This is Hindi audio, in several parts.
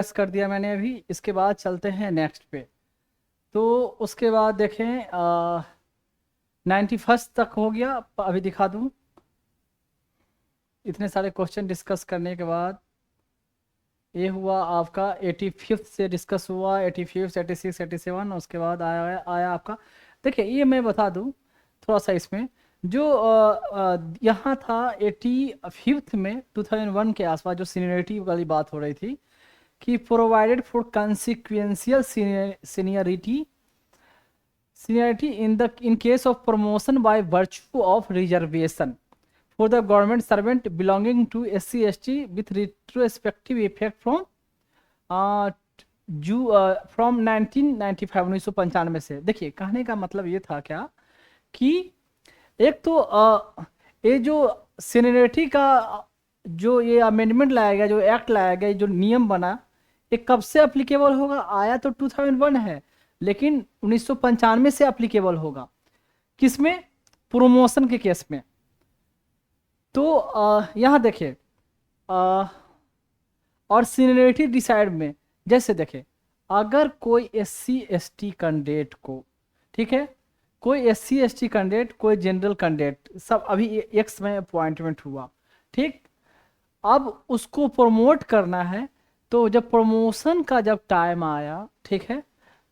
डिस्कस कर दिया मैंने अभी। इसके बाद चलते हैं नेक्स्ट पे। तो उसके बाद देखें 91 तक हो गया। अभी दिखा दूं। इतने सारे क्वेश्चन डिस्कस करने के बाद ये हुआ आपका 85 से डिस्कस हुआ, 85, 86, 87। उसके बाद आया आया आपका। देखिए ये मैं बता दूं थोड़ा सा इसमें जो यहाँ था 85 में 2001 के आसपास जो सीनियरिटी वाली बात हो रही थी कि provided for कंसिक्वेंशियल seniority in case of promotion by virtue of reservation for the government servant belonging to SC ST with retrospective effect uh, from 1995 1995 से। देखिए कहने का मतलब ये था क्या कि एक तो ये जो सीनियरिटी का जो ये अमेंडमेंट लाया गया, जो एक्ट लाया गया, जो नियम बना, ये कब से अप्लीकेबल होगा? आया तो 2001 है, लेकिन 1995 से अप्लीकेबल होगा। किसमें? प्रोमोशन के केस में। तो यहाँ देखिए और सीनियरिटी डिसाइड में जैसे देखें, अगर कोई SC ST कैंडिडेट को, ठीक है, कोई SC ST कैंडिडेट, कोई जनरल कैंडिडेट, सब अभी एक समय अपॉइंटमेंट हुआ, ठीक, अब उसको प्रमोट करना है। तो जब प्रमोशन का जब टाइम आया, ठीक है,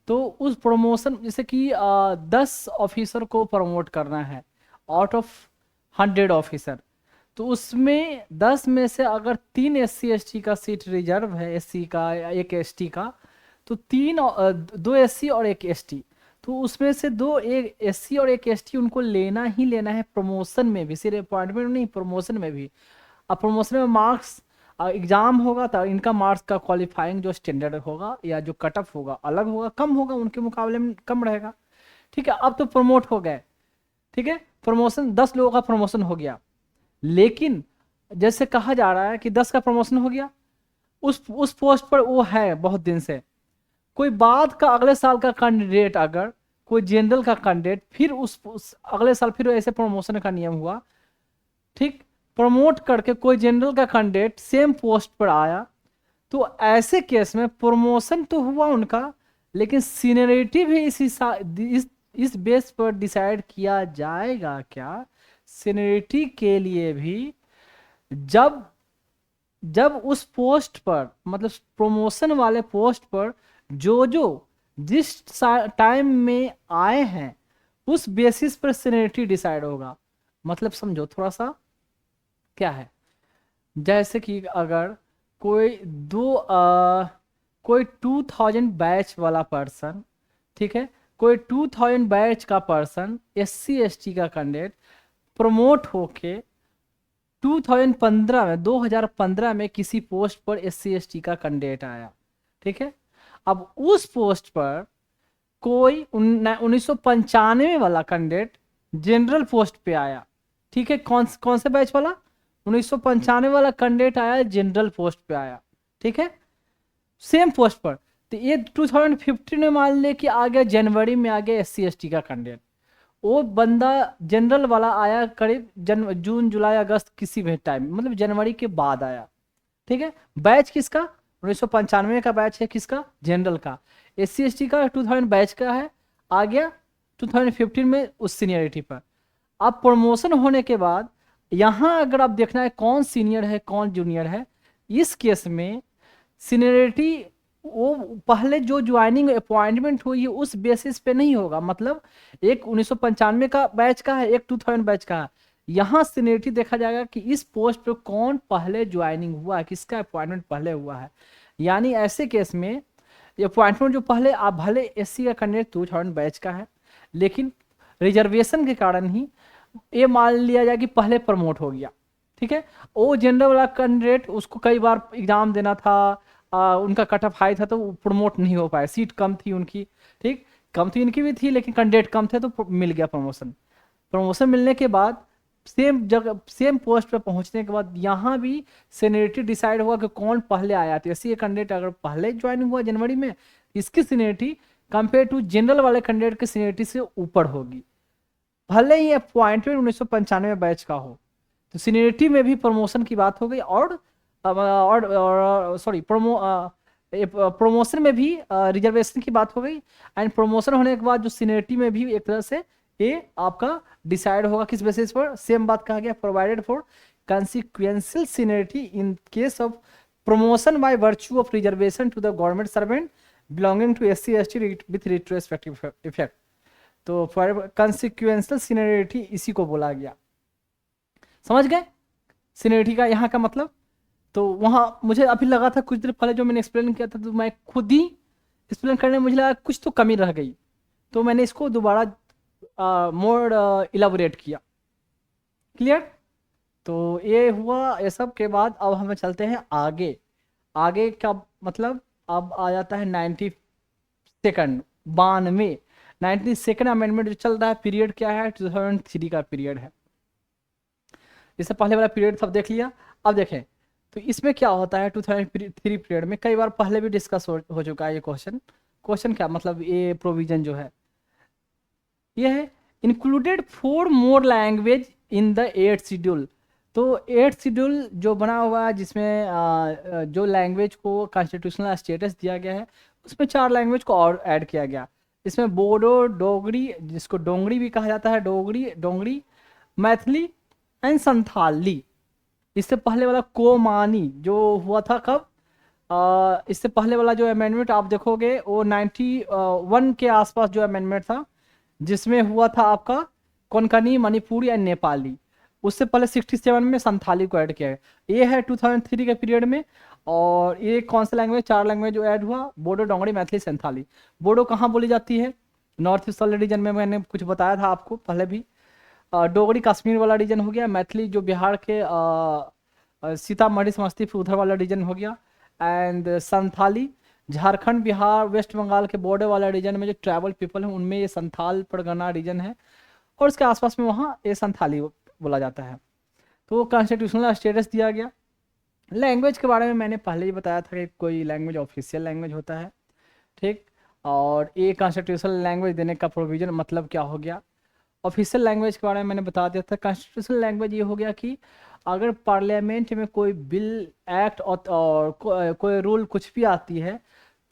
तो उस प्रमोशन जैसे कि 10 ऑफिसर को प्रमोट करना है आउट ऑफ 100 ऑफिसर, तो उसमें 10 में से अगर 3 SC ST का सीट रिजर्व है, SC का या एक ST का, तो 2 SC और एक ST, तो उसमें से 2 एक SC और एक ST उनको लेना ही लेना है प्रमोशन में भी, सिर्फ अपॉइंटमेंट नहीं, प्रमोशन में भी। अब प्रमोशन में मार्क्स एग्जाम होगा तो इनका मार्क्स का क्वालिफाइंग जो स्टैंडर्ड होगा या जो कट ऑफ होगा अलग होगा, कम होगा, उनके मुकाबले में कम रहेगा। ठीक है, अब तो प्रमोट हो गए, ठीक है, प्रमोशन 10 लोगों का प्रमोशन हो गया, लेकिन जैसे कहा जा रहा है कि 10 का प्रमोशन हो गया, उस पोस्ट पर वो है बहुत दिन से, कोई बाद का अगले साल का कैंडिडेट, अगर कोई जनरल का कैंडिडेट फिर उस अगले साल फिर ऐसे प्रमोशन का नियम हुआ, ठीक, प्रमोट करके कोई जनरल का कैंडिडेट सेम पोस्ट पर आया, तो ऐसे केस में प्रमोशन तो हुआ उनका, लेकिन सीनियरिटी भी इस बेस पर डिसाइड किया जाएगा क्या? सीनियरिटी के लिए भी जब जब उस पोस्ट पर, मतलब प्रमोशन वाले पोस्ट पर जो जिस टाइम में आए हैं उस बेसिस पर सीनियरिटी डिसाइड होगा। मतलब समझो थोड़ा सा क्या है, जैसे कि अगर कोई कोई 2000 बैच वाला पर्सन, ठीक है, कोई 2000 बैच का पर्सन SC ST का कैंडिडेट प्रमोट होके 2015 में किसी पोस्ट पर SC ST का कैंडिडेट आया, ठीक है, अब उस पोस्ट पर कोई 1995 वाला कैंडिडेट जनरल पोस्ट पे आया, ठीक है, कौन से बैच वाला? 1995 वाला कैंडिडेट आया, जनरल पोस्ट पे आया, ठीक है, सेम पोस्ट पर। तो ये 2015 में मान ले कि आ गया, जनवरी में आ गया SC ST का कैंडिडेट, वो बंदा जनरल वाला आया करीब जून जुलाई अगस्त किसी भी टाइम, मतलब जनवरी के बाद आया, ठीक है। बैच किसका? 1995 का बैच है, किसका? जनरल का। SC ST का 2000 बैच का है, आ गया 2015 में उस सीनियरिटी पर। अब प्रमोशन होने के बाद यहाँ अगर आप देखना है कौन सीनियर है कौन जूनियर है, इस केस में सीनियरिटी वो पहले जो ज्वाइनिंग अपॉइंटमेंट हुई है उस बेसिस पे नहीं होगा। मतलब एक 1995 का बैच का है, एक 2000 बैच का है, यहाँ सीनियरिटी देखा जाएगा कि इस पोस्ट पे कौन पहले ज्वाइनिंग हुआ है, किसका अपॉइंटमेंट पहले हुआ है। यानी ऐसे केस में अपॉइंटमेंट जो पहले, आप भले SC का कैंडिडेट 2000 बैच का है, लेकिन रिजर्वेशन के कारण ही ये मान लिया जाए कि पहले प्रमोट हो गया, ठीक है, वो जनरल वाला कैंडिडेट, उसको कई बार एग्जाम देना था, उनका कट ऑफ हाई था, तो वो प्रमोट नहीं हो पाया, सीट कम थी उनकी, ठीक, कम थी इनकी भी थी, लेकिन कैंडिडेट कम थे तो मिल गया प्रमोशन। प्रमोशन मिलने के बाद सेम जगह सेम पोस्ट पे पहुंचने के बाद यहाँ भी सीनियरिटी डिसाइड हुआ कि कौन पहले आया। तो ऐसी कैंडिडेट अगर पहले ज्वाइनिंग हुआ जनवरी में, इसकी सीनियरिटी कंपेयर टू जनरल वाले कैंडिडेट की सीनियरिटी से ऊपर होगी, भले ही अपॉइंटमेंट 1995 बैच का हो। तो सीनियरिटी में भी प्रमोशन की बात हो गई, और सॉरी प्रमोशन में भी रिजर्वेशन की बात हो गई, एंड प्रमोशन होने के बाद जो सीनियरिटी में भी एक तरह से ये आपका डिसाइड होगा किस बेसिस पर, सेम बात कहा गया, provided for consequential seniority in case of promotion by virtue of reservation to the government servant belonging to SC ST with retrospective effect। तो फॉर consequential seniority इसी को बोला गया। समझ गए सीनियरिटी का यहाँ का मतलब? तो वहाँ मुझे अभी लगा था कुछ देर पहले जो मैंने एक्सप्लेन किया था, तो मैं खुद ही एक्सप्लेन करने में मुझे लगा कुछ तो कमी रह गई, तो मैंने इसको दोबारा मोर इलाबोरेट किया। क्लियर? तो ये हुआ। ये सब के बाद अब हमें चलते हैं आगे। आगे का मतलब अब आ जाता है 92nd 92nd अमेंडमेंट जो चल रहा है, पीरियड क्या है? 2003 का पीरियड है। इससे पहले वाला पीरियड सब देख लिया। अब देखें तो इसमें क्या होता है 2003 पीरियड में, कई बार पहले भी डिस्कस हो चुका है ये क्वेश्चन क्या मतलब, ये प्रोविजन जो है ये है included 4 more language in the 8th schedule. तो 8th शेड्यूल जो बना हुआ है जिसमें जो लैंग्वेज को कॉन्स्टिट्यूशनल स्टेटस दिया गया है, उसमें 4 लैंग्वेज को और ऐड किया गया। इसमें बोडो, डोगरी, जिसको डोंगरी भी कहा जाता है, डोंगरी, मैथिली एंड संथाली। इससे पहले वाला कोमानी जो हुआ था कब, इससे पहले वाला जो अमेंडमेंट आप देखोगे वो 91 के आसपास जो अमेंडमेंट था, जिसमें हुआ था आपका कोंकणी, मणिपुरी एंड नेपाली। उससे पहले 67 में संथाली को ऐड किया गया। ये है 2003 के पीरियड में। और ये कौन सा लैंग्वेज, 4 लैंग्वेज जो ऐड हुआ, बोडो, डोंगरी, मैथिली, संथाली। बोडो कहाँ बोली जाती है? नॉर्थ ईस्ट वाले रीजन में, मैंने कुछ बताया था आपको पहले भी। डोगरी कश्मीर वाला रीजन हो गया। मैथिली जो बिहार के सीतामढ़ी, समस्तीपुर उधर वाला रीजन हो गया। एंड संथाली झारखंड, बिहार, वेस्ट बंगाल के बॉर्डर वाला रीजन में जो ट्राइबल पीपल हैं उनमें ये संथाल परगना रीजन है, और उसके आसपास में वहाँ ये संथाली बोला जाता है। तो कॉन्स्टिट्यूशनल स्टेटस दिया गया। लैंग्वेज के बारे में मैंने पहले ही बताया था कि कोई लैंग्वेज ऑफिशियल लैंग्वेज होता है, ठीक। और ये कॉन्स्टिट्यूशनल लैंग्वेज देने का प्रोविजन मतलब क्या हो गया? ऑफिशियल लैंग्वेज के बारे में मैंने बता दिया था। कॉन्स्टिट्यूशनल लैंग्वेज ये हो गया कि अगर पार्लियामेंट में कोई बिल, एक्ट और कोई रूल कुछ भी आती है,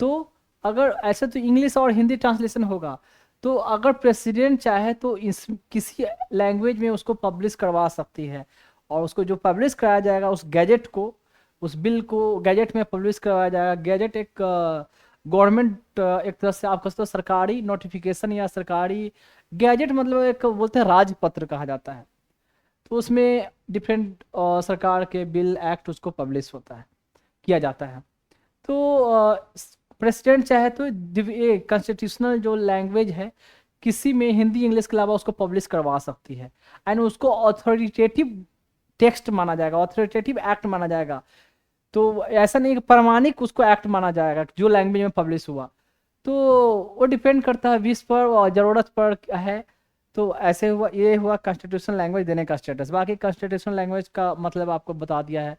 तो अगर ऐसे तो इंग्लिश और हिंदी ट्रांसलेशन होगा, तो अगर प्रेसिडेंट चाहे तो इस किसी लैंग्वेज में उसको पब्लिश करवा सकती है, और उसको जो पब्लिश कराया जाएगा उस गैजेट को, उस बिल को गैजेट में पब्लिश करवाया जाएगा। गैजेट एक गवर्नमेंट एक तरह से आप कह सकते हो सरकारी नोटिफिकेशन या सरकारी गैजेट, मतलब एक बोलते हैं राजपत्र कहा जाता है। तो उसमें डिफरेंट सरकार के बिल, एक्ट उसको पब्लिश होता है, किया जाता है। तो प्रेसिडेंट चाहे तो ये कॉन्स्टिट्यूशनल जो लैंग्वेज है किसी में हिंदी, इंग्लिश के अलावा उसको पब्लिश करवा सकती है, एंड उसको ऑथोरिटेटिव टेक्स्ट माना जाएगा, ऑथोरिटेटिव एक्ट माना जाएगा। तो ऐसा नहीं कि प्रमाणिक उसको एक्ट माना जाएगा जो लैंग्वेज में पब्लिश हुआ। तो वो डिपेंड करता है विश पर और ज़रूरत पर है। तो ऐसे हुआ, ये हुआ कॉन्स्टिट्यूशनल लैंग्वेज देने का स्टेटस। बाकी कॉन्स्टिट्यूशनल लैंग्वेज का मतलब आपको बता दिया है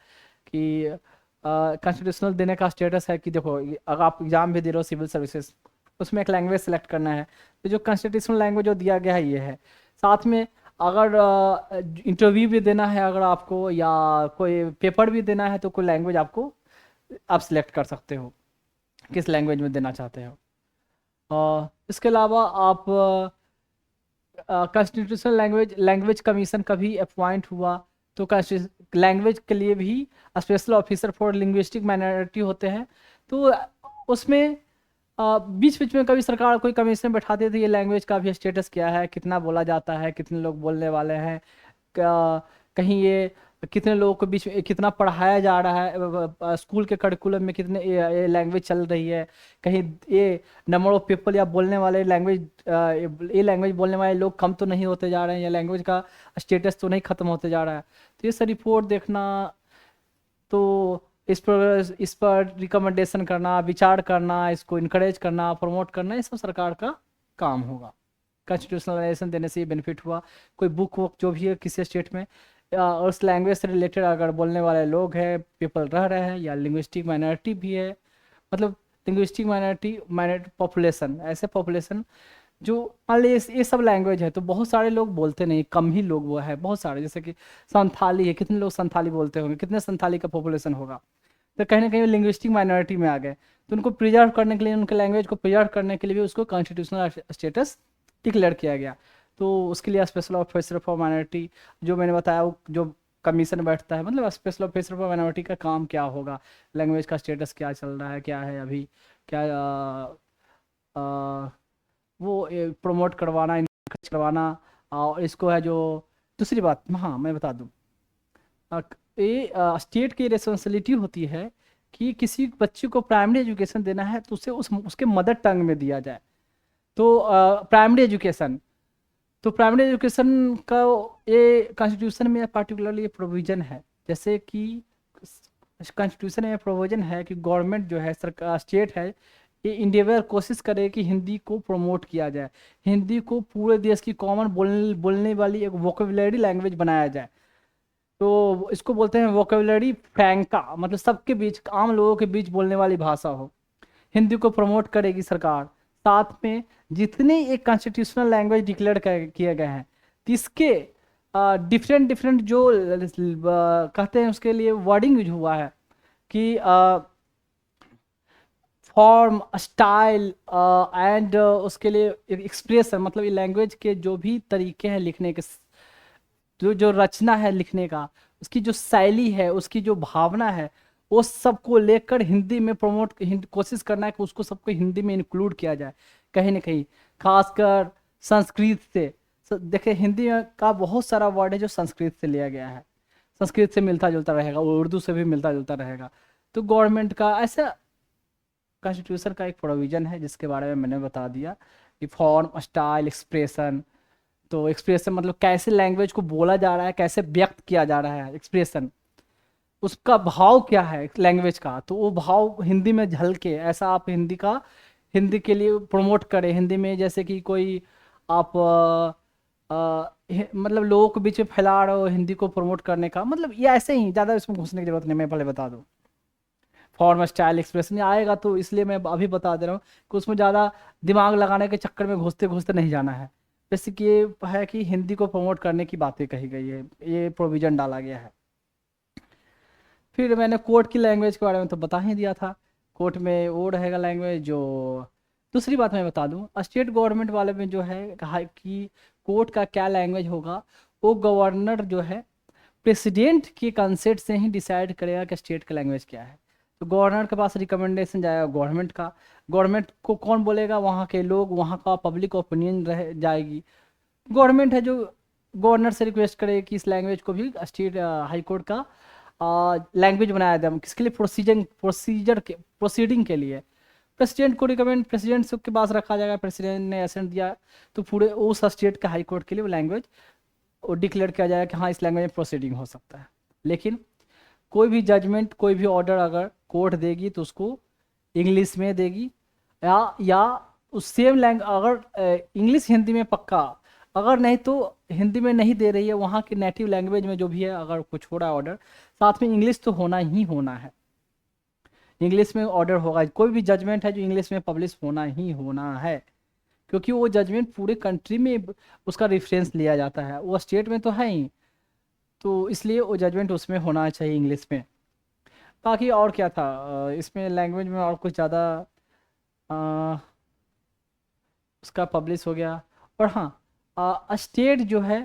कि कॉन्स्टिट्यूशनल देने का स्टेटस है कि देखो, अगर आप एग्जाम भी दे रहे हो सिविल सर्विसेज, उसमें एक लैंग्वेज सेलेक्ट करना है, तो जो कॉन्स्टिट्यूशनल लैंग्वेज जो दिया गया है ये है। साथ में अगर इंटरव्यू भी देना है अगर आपको, या कोई पेपर भी देना है, तो कोई लैंग्वेज आपको आप सिलेक्ट कर सकते हो किस लैंग्वेज में देना चाहते हो। इसके अलावा आप कॉन्स्टिट्यूशनल लैंग्वेज कमीशन कभी अपॉइंट हुआ तो लैंग्वेज के लिए भी special officer for linguistic minority होते हैं। तो उसमें बीच बीच में कभी सरकार कोई कमीशन बैठाते थे, ये लैंग्वेज का भी स्टेटस क्या है, कितना बोला जाता है, कितने लोग बोलने वाले हैं, कहीं ये कितने लोगों को बीच में कितना पढ़ाया जा रहा है, स्कूल के करिकुलम में कितने ये लैंग्वेज चल रही है, कहीं ये नंबर ऑफ पीपल या बोलने वाले ये लैंग्वेज बोलने वाले लोग कम तो नहीं होते जा रहे हैं, या लैंग्वेज का स्टेटस तो नहीं खत्म होते जा रहा है। तो ये सब रिपोर्ट देखना, तो इस पर रिकमेंडेशन करना, विचार करना, इसको इनकरेज करना, प्रमोट करना, ये सब सरकार का काम होगा। कॉन्स्टिट्यूशनलाइजेशन देने से ये बेनिफिट हुआ। कोई बुक वुक जो भी है किसी स्टेट में, और उस लैंग्वेज से रिलेटेड अगर बोलने वाले लोग हैं, पीपल रह रहे हैं, या लिंग्विस्टिक माइनॉरिटी भी है, मतलब लिंग्विस्टिक माइनॉरिटी पॉपुलेशन, ऐसे पॉपुलेशन जो मान लीजिए ये सब लैंग्वेज है तो बहुत सारे लोग बोलते नहीं, कम ही लोग वो है, बहुत सारे, जैसे कि संथाली है, कितने लोग संथाली बोलते होंगे, कितने संथाली का पॉपुलेशन होगा। तो कहीं ना कहीं लिंग्विस्टिक माइनॉरिटी में आ गए, तो उनको प्रिजर्व करने के लिए, उनके लैंग्वेज को प्रिजर्व करने के लिए भी उसको कॉन्स्टिट्यूशनल स्टेटस डिक्लेयर किया गया। तो उसके लिए स्पेशल ऑफिसर फॉर माइनॉरिटी जो मैंने बताया, वो जो कमीशन बैठता है, मतलब स्पेशल ऑफिसर फॉर माइनॉरिटी का काम क्या होगा, लैंग्वेज का स्टेटस क्या चल रहा है, क्या है अभी, क्या आ, वो प्रमोट करवाना, इनकरेज करवाना। और इसको है जो दूसरी बात, हाँ मैं बता दूँ, ये स्टेट की रिस्पॉन्सिबिलिटी होती है कि किसी बच्चे को प्राइमरी एजुकेशन देना है तो उसे उसके मदर टंग में दिया जाए। तो प्राइमरी एजुकेशन, तो प्राइमरी एजुकेशन का ये कॉन्स्टिट्यूशन में पार्टिकुलरली प्रोविजन है, जैसे कि कॉन्स्टिट्यूशन में प्रोविजन है कि गवर्नमेंट जो है, सरकार स्टेट है, ये इंडिविजुअल कोशिश करे कि हिंदी को प्रमोट किया जाए, हिंदी को पूरे देश की कॉमन बोलने वाली एक वोकेबुलरी लैंग्वेज बनाया जाए। तो इसको बोलते हैं वोकेबुलरी फ्रैंका, मतलब सबके बीच, आम लोगों के बीच बोलने वाली भाषा हो, हिंदी को प्रमोट करेगी सरकार। साथ में जितने एक कॉन्स्टिट्यूशनल लैंग्वेज डिक्लेयर किए गए हैं, इसके डिफरेंट डिफरेंट जो कहते हैं उसके लिए वर्डिंग यूज हुआ है कि फॉर्म, स्टाइल एंड उसके लिए एक्सप्रेशन, मतलब ये लैंग्वेज के जो भी तरीके हैं लिखने के, जो जो रचना है लिखने का, उसकी जो शैली है, उसकी जो भावना है, वो सबको लेकर हिंदी में प्रमोट, कोशिश करना है कि उसको सबको हिंदी में इंक्लूड किया जाए कहीं ना कहीं, खासकर संस्कृत से। देखिए हिंदी का बहुत सारा वर्ड है जो संस्कृत से लिया गया है, संस्कृत से मिलता जुलता रहेगा, उर्दू से भी मिलता जुलता रहेगा। तो गवर्नमेंट का ऐसा कॉन्स्टिट्यूशन का एक प्रोविजन है जिसके बारे में मैंने बता दिया कि फॉर्म, स्टाइल, एक्सप्रेशन। तो एक्सप्रेशन मतलब कैसे लैंग्वेज को बोला जा रहा है, कैसे व्यक्त किया जा रहा है, एक्सप्रेशन, उसका भाव क्या है लैंग्वेज का, तो वो भाव हिंदी में झलके, ऐसा आप हिंदी का, हिंदी के लिए प्रमोट करें हिंदी में, जैसे कि कोई आप मतलब लोगों के बीच में फैला रहे हो हिंदी को प्रमोट करने का, मतलब ये ऐसे ही, ज़्यादा इसमें घुसने की जरूरत नहीं, मैं पहले बता दूँ। फॉर्म, स्टाइल, एक्सप्रेशन आएगा तो इसलिए मैं अभी बता दे रहा हूँ कि उसमें ज़्यादा दिमाग लगाने के चक्कर में घुसते घुसते नहीं जाना है। बेसिक ये है कि हिंदी को प्रमोट करने की बातें कही गई है, ये प्रोविजन डाला गया है। फिर मैंने कोर्ट की लैंग्वेज के बारे में तो बता ही दिया था, कोर्ट में वो रहेगा लैंग्वेज जो, दूसरी बात मैं बता दूं, स्टेट गवर्नमेंट वाले में जो है कहा कि कोर्ट का क्या लैंग्वेज होगा, वो गवर्नर जो है प्रेसिडेंट के कंसेंट से ही डिसाइड करेगा कि स्टेट का लैंग्वेज क्या है। तो गवर्नर के पास रिकमेंडेशन जाएगा गवर्नमेंट का, गवर्नमेंट को कौन बोलेगा, वहाँ के लोग, वहाँ का पब्लिक ओपिनियन रह जाएगी, गवर्नमेंट है जो गवर्नर से रिक्वेस्ट करे कि इस लैंग्वेज को भी स्टेट हाई कोर्ट का लैंग्वेज बनाया जाए, किसके लिए, प्रोसीजर के प्रोसीडिंग के लिए। प्रेसिडेंट को रिकमेंड, प्रेसिडेंट के पास रखा जाएगा, प्रेसिडेंट ने एसेंट दिया तो पूरे उस स्टेट का हाई कोर्ट के लिए वो लैंग्वेज वो डिक्लेयर किया जाएगा कि हाँ इस लैंग्वेज में प्रोसीडिंग हो सकता है। लेकिन कोई भी जजमेंट, कोई भी ऑर्डर अगर कोर्ट देगी तो उसको इंग्लिश में देगी, या उस सेम लैंग्वेज, अगर इंग्लिश हिंदी में पक्का, अगर नहीं तो हिंदी में नहीं दे रही है, वहाँ की नेटिव लैंग्वेज में जो भी है, अगर कुछ हो रहा है ऑर्डर, साथ में इंग्लिश तो होना ही होना है, इंग्लिश में ऑर्डर होगा, कोई भी जजमेंट है जो इंग्लिश में पब्लिश होना ही होना है, क्योंकि वो जजमेंट पूरे कंट्री में उसका रेफरेंस लिया जाता है, वो स्टेट में तो है ही, तो इसलिए वो जजमेंट उसमें होना चाहिए इंग्लिश में। बाकी और क्या था इसमें लैंग्वेज में, और कुछ ज़्यादा उसका पब्लिश हो गया। और हाँ, स्टेट जो है,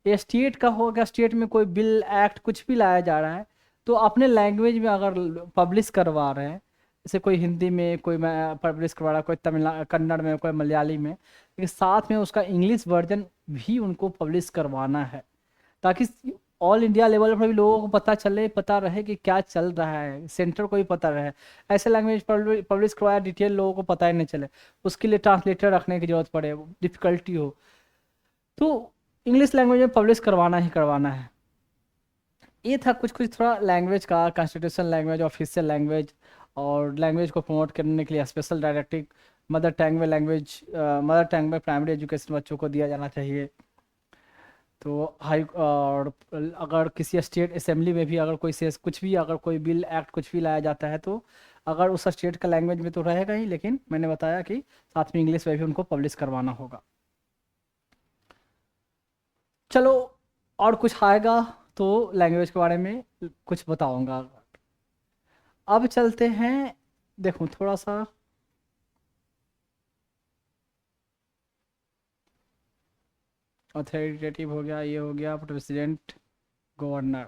ये स्टेट का होगा, स्टेट में कोई बिल, एक्ट कुछ भी लाया जा रहा है तो अपने लैंग्वेज में अगर पब्लिश करवा रहे हैं, जैसे कोई हिंदी में कोई पब्लिश करवा रहा है, कोई तमिल, कन्नड़ में, कोई मलयाली में, लेकिन साथ में उसका इंग्लिश वर्जन भी उनको पब्लिश करवाना है, ताकि ऑल इंडिया लेवल पर भी लोगों को पता चले, पता रहे कि क्या चल रहा है, सेंटर को भी पता रहे। ऐसे लैंग्वेज पब्लिश करवाया, डिटेल लोगों को पता ही नहीं चले, उसके लिए ट्रांसलेटर रखने की जरूरत पड़े, डिफिकल्टी हो, तो इंग्लिश लैंग्वेज में पब्लिश करवाना ही करवाना है। ये था कुछ कुछ थोड़ा लैंग्वेज का, कॉन्स्टिट्यूशन लैंग्वेज, ऑफिशियल लैंग्वेज, और लैंग्वेज को प्रमोट करने के लिए स्पेशल डायरेक्टिव, मदर टंग में लैंग्वेज, मदर टंग में प्राइमरी एजुकेशन बच्चों को दिया जाना चाहिए। तो हाई, और अगर किसी स्टेट असेंबली में भी अगर कोई कुछ भी, अगर कोई बिल, एक्ट कुछ भी लाया जाता है तो अगर उस स्टेट का लैंग्वेज में तो रहेगा ही, लेकिन मैंने बताया कि साथ में इंग्लिश में भी उनको पब्लिश करवाना होगा। चलो, और कुछ आएगा तो लैंग्वेज के बारे में कुछ बताऊंगा। अब चलते हैं, देखो थोड़ा सा अथॉरिटेटिव हो गया, ये हो गया प्रेसिडेंट गवर्नर।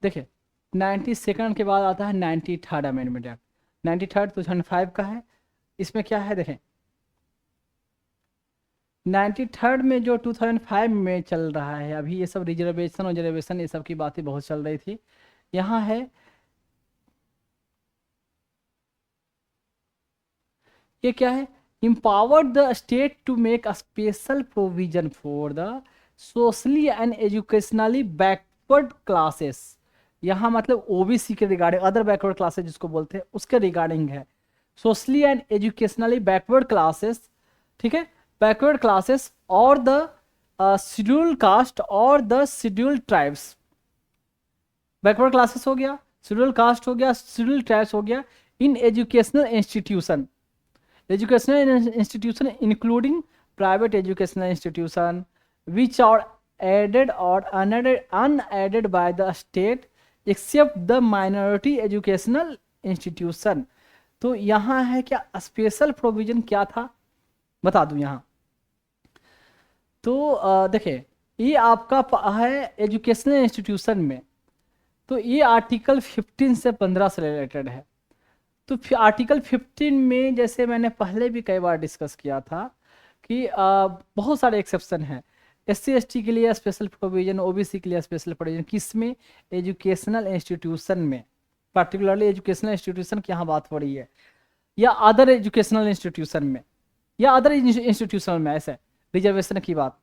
देखिए 92nd के बाद आता है 93rd अमेंडमेंट एक्ट। 93rd 2005 का है। इसमें क्या है देखें, 93rd में जो 2005 में चल रहा है अभी, ये सब रिजर्वेशन और रिजर्वेशन ये सब की बातें बहुत चल रही थी। यहाँ है, ये क्या है, empowered the state to make a special provision for the socially and educationally backward classes. यहाँ मतलब ओबीसी के रिगार्डिंग, अदर बैकवर्ड क्लासेस जिसको बोलते हैं उसके रिगार्डिंग है। Socially and educationally backward classes, ठीक है, बैकवर्ड क्लासेस और द शेड्यूल्ड कास्ट और the scheduled tribes. Backward classes हो गया, शेड्यूल्ड कास्ट हो गया, शेड्यूल्ड ट्राइब्स हो गया, in educational institution. educational institution including private educational institution which are aided or unaided by the state except the minority educational institution। तो यहाँ है क्या स्पेशल प्रोविजन क्या था बता दूं यहाँ। तो देखिए ये आपका है एजुकेशनल इंस्टीट्यूशन में, तो ये आर्टिकल 15 से 15 से रिलेटेड है। तो आर्टिकल 15 में जैसे मैंने पहले भी कई बार डिस्कस किया था कि बहुत सारे एक्सेप्शन हैं। एससी एसटी के लिए स्पेशल प्रोविजन, ओबीसी के लिए स्पेशल प्रोविजन, किस में, एजुकेशनल इंस्टीट्यूशन में, पर्टिकुलरली एजुकेशनल इंस्टीट्यूशन की यहाँ बात हो रही है, या अदर एजुकेशनल इंस्टीट्यूशन में, या अदर इंस्टीट्यूशन में ऐसे रिजर्वेशन की बात।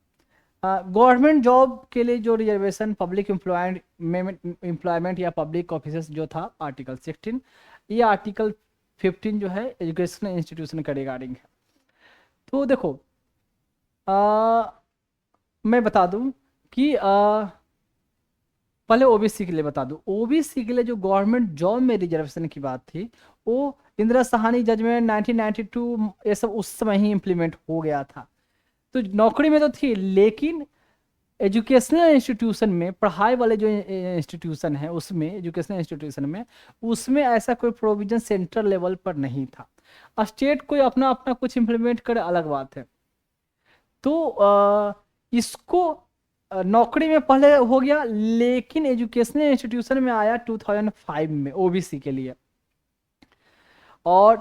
गवर्नमेंट जॉब के लिए जो रिजर्वेशन, पब्लिक एम्प्लॉयमेंट या पब्लिक ऑफिसर्स जो था आर्टिकल 16, ये आर्टिकल 15 जो है एजुकेशनल इंस्टीट्यूशन का रिगार्डिंग है। तो देखो मैं बता दूं कि पहले ओबीसी के लिए बता दूं, ओबीसी के लिए जो गवर्नमेंट जॉब में रिजर्वेशन की बात थी वो इंदिरा साहनी जजमेंट 1992 ये सब उस समय ही इम्प्लीमेंट हो गया था। तो नौकरी में तो थी, लेकिन एजुकेशनल इंस्टीट्यूशन में, पढ़ाई वाले जो इंस्टीट्यूशन है उसमें, एजुकेशनल इंस्टीट्यूशन में, उसमें ऐसा कोई प्रोविजन सेंट्रल लेवल पर नहीं था। स्टेट कोई अपना अपना कुछ इम्प्लीमेंट करे अलग बात है। तो इसको नौकरी में पहले हो गया, लेकिन एजुकेशनल इंस्टीट्यूशन में आया 2005 में ओबीसी के लिए। और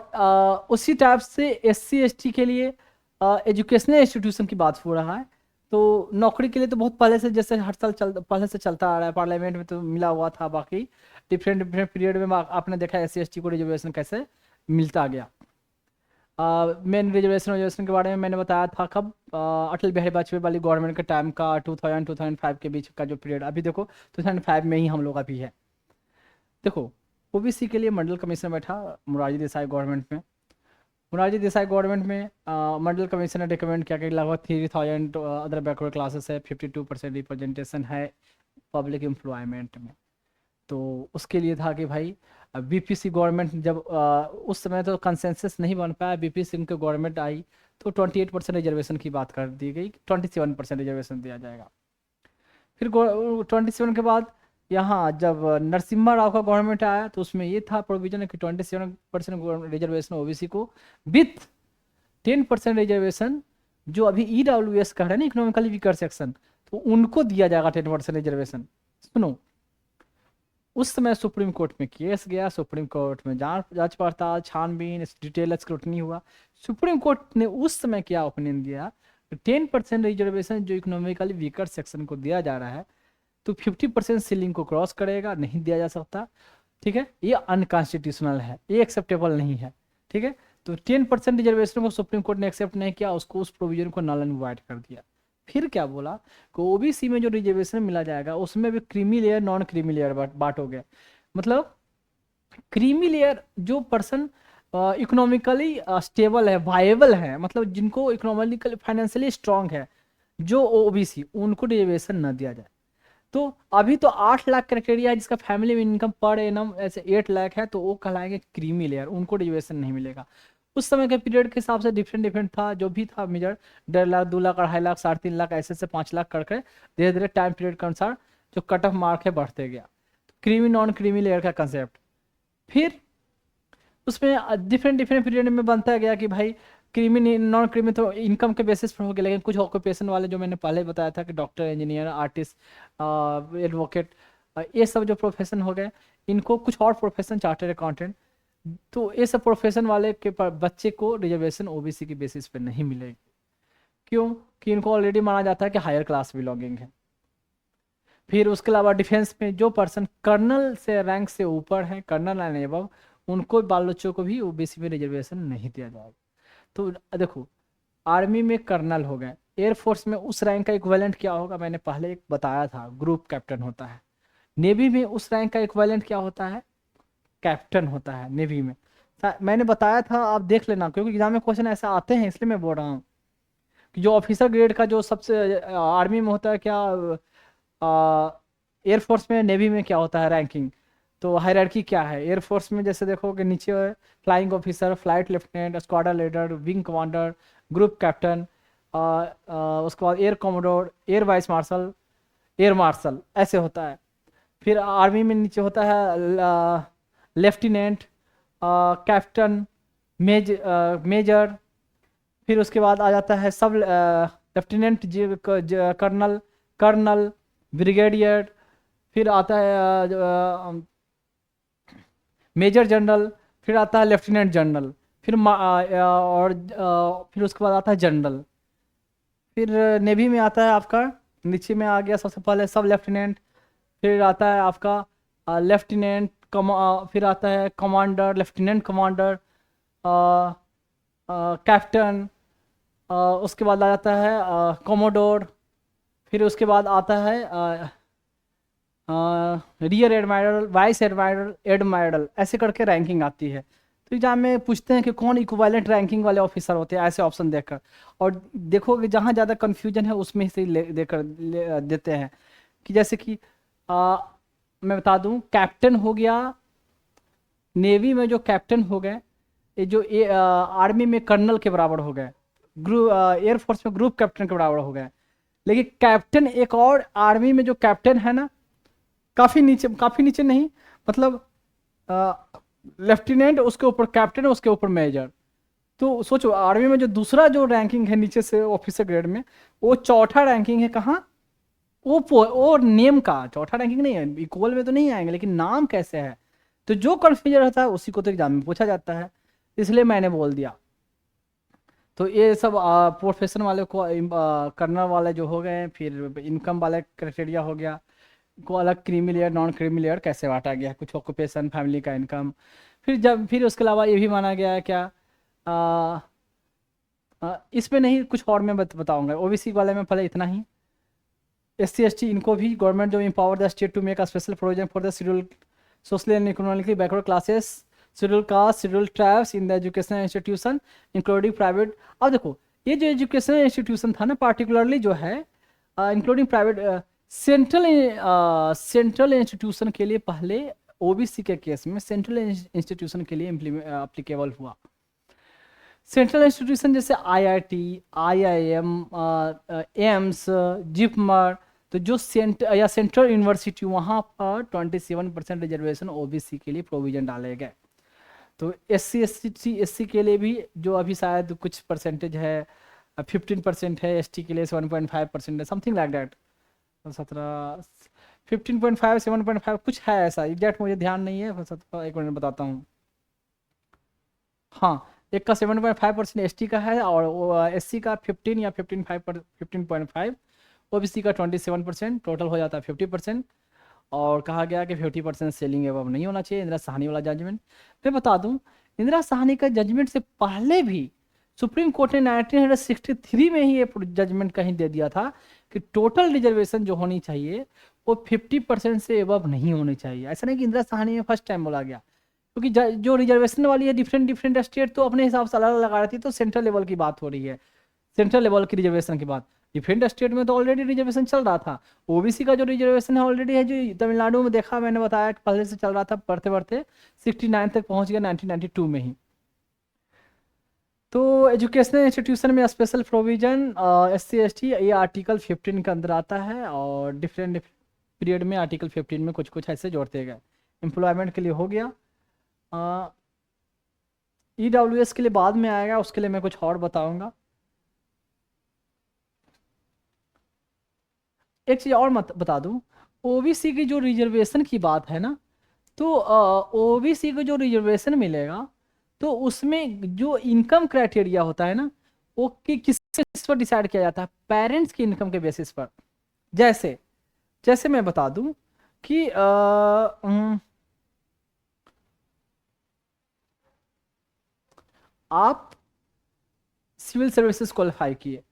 उसी टाइप से एससी एसटी के लिए एजुकेशनल इंस्टीट्यूशन की बात हो रहा है। तो नौकरी के लिए तो बहुत पहले से, जैसे हर साल पहले से चलता आ रहा है, पार्लियामेंट में तो मिला हुआ था। बाकी डिफरेंट डिफरेंट पीरियड में आपने देखा एससी एसटी को रिजर्वेशन कैसे मिलता गया। मेन रिजर्वेशन के बारे में मैंने बताया था कब, अटल बिहारी वाजपेयी वाली गवर्नमेंट के टाइम का 2000-2005 के बीच का जो पीरियड, अभी देखो 2005 में ही हम लोग अभी है। देखो ओबीसी के लिए मंडल कमीशन बैठा मोरारजी देसाई गवर्नमेंट में। मोरारजी देसाई गवर्नमेंट में मंडल कमीशन ने रिकमेंड किया कि लगभग 3000 अदर बैकवर्ड क्लासेस है, 52% रिप्रेजेंटेशन है पब्लिक एम्प्लॉयमेंट में। तो उसके लिए था कि भाई बीपीसी गवर्नमेंट जब उस समय तो कंसेंसस नहीं बन पाया, बीपी सिंह की गवर्नमेंट आई तो 28% रिजर्वेशन की बात कर दी गई, 27% रिजर्वेशन दिया जाएगा। फिर 27 के बाद यहाँ जब नरसिम्हा राव का गवर्नमेंट आया तो उसमें ये था प्रोविजन कि 27% रिजर्वेशन ओबीसी को विथ 10% रिजर्वेशन जो अभी ईडब्ल्यूएस कह रहे हैं ना, इकोनॉमिकली वीकर सेक्शन, तो उनको दिया जाएगा 10% रिजर्वेशन। सुनो, उस समय सुप्रीम कोर्ट में केस गया, सुप्रीम कोर्ट में जांच पड़ताल, छानबीन, डिटेल स्क्रूटनी हुआ। सुप्रीम कोर्ट ने उस समय क्या ओपिनियन दिया, 10% रिजर्वेशन जो इकोनॉमिकली वीकर सेक्शन को दिया जा रहा है तो 50% सीलिंग को क्रॉस करेगा, नहीं दिया जा सकता। ठीक है, ये अनकॉन्स्टिट्यूशनल है, ये एक्सेप्टेबल नहीं है। ठीक है, तो 10% रिजर्वेशन को सुप्रीम कोर्ट ने एक्सेप्ट नहीं किया, उसको उस प्रोविजन को नल एंड वॉइड कर दिया। फिर क्या बोला कि ओबीसी में जो रिजर्वेशन मिला जाएगा उसमें भी creamy layer non creamy layer बांटोगे। मतलब क्रीमी लेयर जो पर्सन इकोनॉमिकली स्टेबल है, वायबल है, मतलब जिनको इकोनॉमिकली फाइनेंशियली स्ट्रांग है, जो ओबीसी, उनको रिजर्वेशन न दिया जाए। तो अभी तो 8 लाख क्राइटेरिया है जिसका फैमिली इनकम पर एनम ऐसे 8 लाख है, तो वो कहलाएंगे क्रीमी लेयर, उनको रिजर्वेशन नहीं मिलेगा। उस समय के पीरियड के हिसाब से डिफरेंट डिफरेंट था, जो भी था मेजर 1.5 लाख, 2 लाख, 2.5 लाख, 3.5 लाख, ऐसे से 5 लाख करके धीरे धीरे टाइम पीरियड के अनुसार जो कट ऑफ मार्क है बढ़ते गया। क्रीमी नॉन क्रीमी लेयर का कंसेप्ट। फिर उसमें डिफरेंट डिफरेंट पीरियड में बनता गया कि भाई क्रीमी नॉन क्रीमी तो इनकम के बेसिस पर हो गया, लेकिन कुछ ऑक्यूपेशन वाले जो मैंने पहले बताया था कि डॉक्टर, इंजीनियर, आर्टिस्ट, एडवोकेट, ये सब जो प्रोफेशन हो गए, इनको कुछ और प्रोफेशन, चार्टर्ड अकाउंटेंट, तो ये सब प्रोफेशन वाले के बच्चे को रिजर्वेशन ओबीसी के बेसिस पे नहीं मिलेगी। क्यों? कि इनको ऑलरेडी माना जाता है कि हायर क्लास बिलोंगिंग है। फिर उसके अलावा डिफेंस में जो पर्सन कर्नल से रैंक से ऊपर है, कर्नल एंड एबव, उनको बाल बच्चों को भी ओबीसी में रिजर्वेशन नहीं दिया जाएगा। तो देखो, आर्मी में कर्नल हो गए, एयरफोर्स में उस रैंक का इक्विवेलेंट क्या होगा, मैंने पहले एक बताया था, ग्रुप कैप्टन होता है। नेवी में उस रैंक का इक्विवेलेंट क्या होता है, कैप्टन होता है नेवी में। मैंने बताया था, आप देख लेना, क्योंकि एग्जाम में क्वेश्चन ऐसे आते हैं, इसलिए मैं बोल रहा हूँ कि जो ऑफिसर ग्रेड का जो सबसे आर्मी में होता है क्या, एयरफोर्स में, नेवी में क्या होता है रैंकिंग, तो हायरार्की क्या है। एयरफोर्स में जैसे देखो कि नीचे flying officer, flight lieutenant, squadron leader, wing commander, group captain, उसके बाद air commodore, air vice marshal, air marshal, ऐसे होता है। फिर आर्मी में नीचे होता है लेफ्टिनेंट, कैप्टन, मेजर। फिर उसके बाद आ जाता है सब लेफ्टिनेंट, कर्नल, कर्नल, ब्रिगेडियर। फिर आता है मेजर जनरल। फिर आता है लेफ्टिनेंट जनरल। फिर फिर उसके बाद आता है जनरल। फिर नेवी में आता है आपका, नीचे में आ गया सबसे पहले सब लेफ्टिनेंट। फिर आता है आपका लेफ्टिनेंट, फिर आता है कमांडर, लेफ्टिनेंट कमांडर, कैप्टन, उसके बाद आ जाता है कोमोडोर। फिर उसके बाद आता है rear admiral, vice admiral, admiral, ऐसे करके रैंकिंग आती है। तो एग्जाम में पूछते हैं कि कौन इक्विवेलेंट रैंकिंग वाले ऑफिसर होते हैं, ऐसे ऑप्शन देखकर। और देखो कि जहाँ ज़्यादा कन्फ्यूजन है उसमें से देते हैं कि जैसे कि मैं बता दूं, कैप्टन हो गया नेवी में, जो कैप्टन हो गए, ये जो आर्मी में कर्नल के बराबर हो गए, एयरफोर्स में ग्रुप कैप्टन के बराबर हो गए। लेकिन कैप्टन एक और आर्मी में जो कैप्टन है ना, काफ़ी नीचे नहीं, मतलब लेफ्टिनेंट, उसके ऊपर कैप्टन, उसके ऊपर मेजर। तो सोचो, आर्मी में जो दूसरा जो रैंकिंग है नीचे से ऑफिसर ग्रेड में, वो चौथा रैंकिंग है। कहाँ? वो नेम का चौथा रैंकिंग नहीं है, इक्वल में तो नहीं आएंगे, लेकिन नाम कैसे है। तो जो कन्फ्यूजन रहता है उसी को तो एग्जाम में पूछा जाता है, इसलिए मैंने बोल दिया। तो ये सब प्रोफेशन वाले को, कर्नल वाले जो हो गए, फिर इनकम वाले क्राइटेरिया हो गया, को अलग creamy layer, non creamy layer कैसे बांटा गया है, कुछ ऑक्यूपेशन, फैमिली का इनकम। फिर उसके अलावा ये भी माना गया है क्या, इसमें नहीं, कुछ और मैं बताऊंगा। ओबीसी वाले में पहले इतना ही। SC ST इनको भी गवर्नमेंट जो empower the state to make a special provision for the scheduled socially and economically backward classes, scheduled caste, scheduled tribes in the educational institution including private। अब देखो, ये जो एजुकेशनल इंस्टीट्यूशन था ना, पार्टिकुलरली जो है इंक्लूडिंग प्राइवेट, सेंट्रल इंस्टीट्यूशन के लिए पहले, ओबीसी के केस में सेंट्रल इंस्टीट्यूशन के लिए अप्लीकेबल हुआ। सेंट्रल इंस्टीट्यूशन जैसे IIT, IIM, एम्स, जिपमर, तो जो सेंट्रल यूनिवर्सिटी, वहाँ पर 27% रिजर्वेशन ओबीसी के लिए प्रोविजन डाले गए। तो SC SC के लिए भी जो अभी शायद कुछ परसेंटेज है, 15% है, ST के लिए 7.5% है, समथिंग लाइक दैट, 15.5 7.5 कुछ है ऐसा, एग्जैक्ट मुझे ध्यान नहीं है, एक मिनट बताता हूँ। हाँ, एक का 7.5% ST का है, और SC का 15 या 15.5, OBC का 27%, टोटल हो जाता है 50%। और कहा गया कि 50% सेलिंग एवं नहीं होना चाहिए। इंदिरा साहनी वाला जजमेंट मैं बता दूं, इंदिरा साहनी का जजमेंट से पहले भी सुप्रीम कोर्ट ने 1963 में ही ये जजमेंट कहीं दे दिया था कि टोटल रिजर्वेशन जो होनी चाहिए वो 50% से एबव नहीं होनी चाहिए। ऐसा नहीं कि इंदिरा साहनी में फर्स्ट टाइम बोला गया, क्योंकि जो रिजर्वेशन वाली है, डिफरेंट स्टेट तो अपने हिसाब से अलग अलग लगा रही थी, तो सेंट्रल लेवल की बात हो रही है, सेंट्रल लेवल की रिजर्वेशन की बात। डिफरेंट स्टेट में तो ऑलरेडी रिजर्वेशन चल रहा था। ओबीसी का जो रिजर्वेशन है ऑलरेडी है, जो तमिलनाडु में देखा, मैंने बताया कि पहले से चल रहा था, बढ़ते बढ़ते 69 तक पहुंच गया 1992 में ही। तो एजुकेशनल इंस्टीट्यूशन में स्पेशल प्रोविजन SC ST, ये आर्टिकल 15 के अंदर आता है। और डिफरेंट पीरियड में आर्टिकल 15 में कुछ कुछ ऐसे जोड़ते गए। एम्प्लॉयमेंट के लिए हो गया। EWS के लिए बाद में आएगा, उसके लिए मैं कुछ और बताऊंगा। एक चीज़ और मत बता दूं, ओबीसी की जो रिजर्वेशन की बात है ना, तो ओबीसी को जो रिजर्वेशन मिलेगा तो उसमें जो इनकम क्राइटेरिया होता है ना, वो किस बेसिस पर डिसाइड किया जाता है? पेरेंट्स की इनकम के बेसिस पर। जैसे जैसे मैं बता दूं कि आप सिविल सर्विसेज क्वालिफाई किए,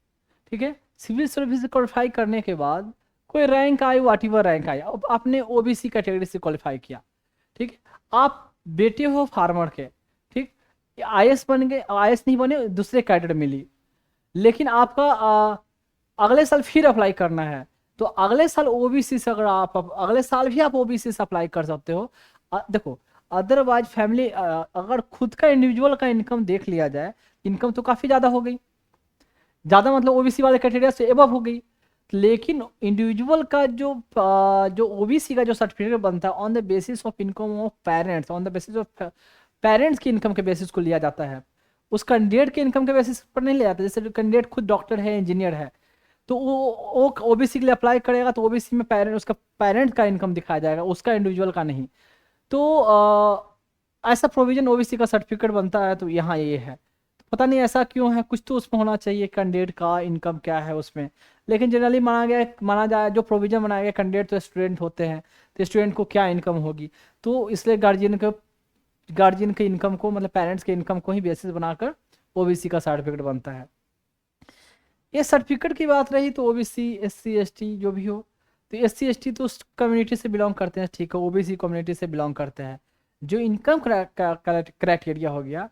ठीक है, सिविल सर्विस क्वालिफाई करने के बाद कोई रैंक आई, वाट एवर रैंक आई, अब आपने ओबीसी कैटेगरी से क्वालिफाई किया, ठीक है, आप बेटे हो फार्मर के, ठीक, आईएएस बन गए, आईएएस नहीं बने, दूसरे कैडेट मिली, लेकिन आपका अगले साल फिर अप्लाई करना है, तो अगले साल ओबीसी से अगर आप अगले साल भी आप ओबीसी से अप्लाई कर सकते हो। देखो, अदरवाइज फैमिली अगर खुद का इंडिविजुअल का इनकम देख लिया जाए, इनकम तो काफ़ी ज़्यादा हो गई, ज़्यादा मतलब ओबीसी वाले क्राइटेरिया से एबव हो गई, लेकिन इंडिविजुअल का जो ओबीसी का जो सर्टिफिकेट बनता है on the basis of income of parents, on the basis of parents की इनकम के बेसिस को लिया जाता है, उस कैंडिडेट के इनकम के बेसिस पर नहीं लिया जाता। जैसे कैंडिडेट खुद डॉक्टर है, इंजीनियर है, तो वो ओबीसी के लिए अप्लाई करेगा, तो ओबीसी में उसका पेरेंट का इनकम दिखाया जाएगा, उसका इंडिविजुअल का नहीं। तो ऐसा प्रोविजन ओबीसी का सर्टिफिकेट बनता है, तो यहाँ ये है। पता नहीं ऐसा क्यों है, कुछ तो उसमें होना चाहिए कैंडिडेट का इनकम क्या है उसमें, लेकिन जनरली माना जाए जो प्रोविजन बनाया गया, कैंडिडेट तो स्टूडेंट होते हैं, तो स्टूडेंट को क्या इनकम होगी, तो इसलिए गार्जियन के इनकम को, मतलब पेरेंट्स के इनकम को ही बेसिस बनाकर ओबीसी का सर्टिफिकेट बनता है। ये सर्टिफिकेट की बात रही, तो ओबीसी एससी एसटी जो भी हो, तो एससी एसटी तो उस कम्युनिटी से बिलोंग करते हैं, ठीक है, ओबीसी कम्युनिटी से बिलोंग करते हैं। जो इनकम क्राइटेरिया हो गया,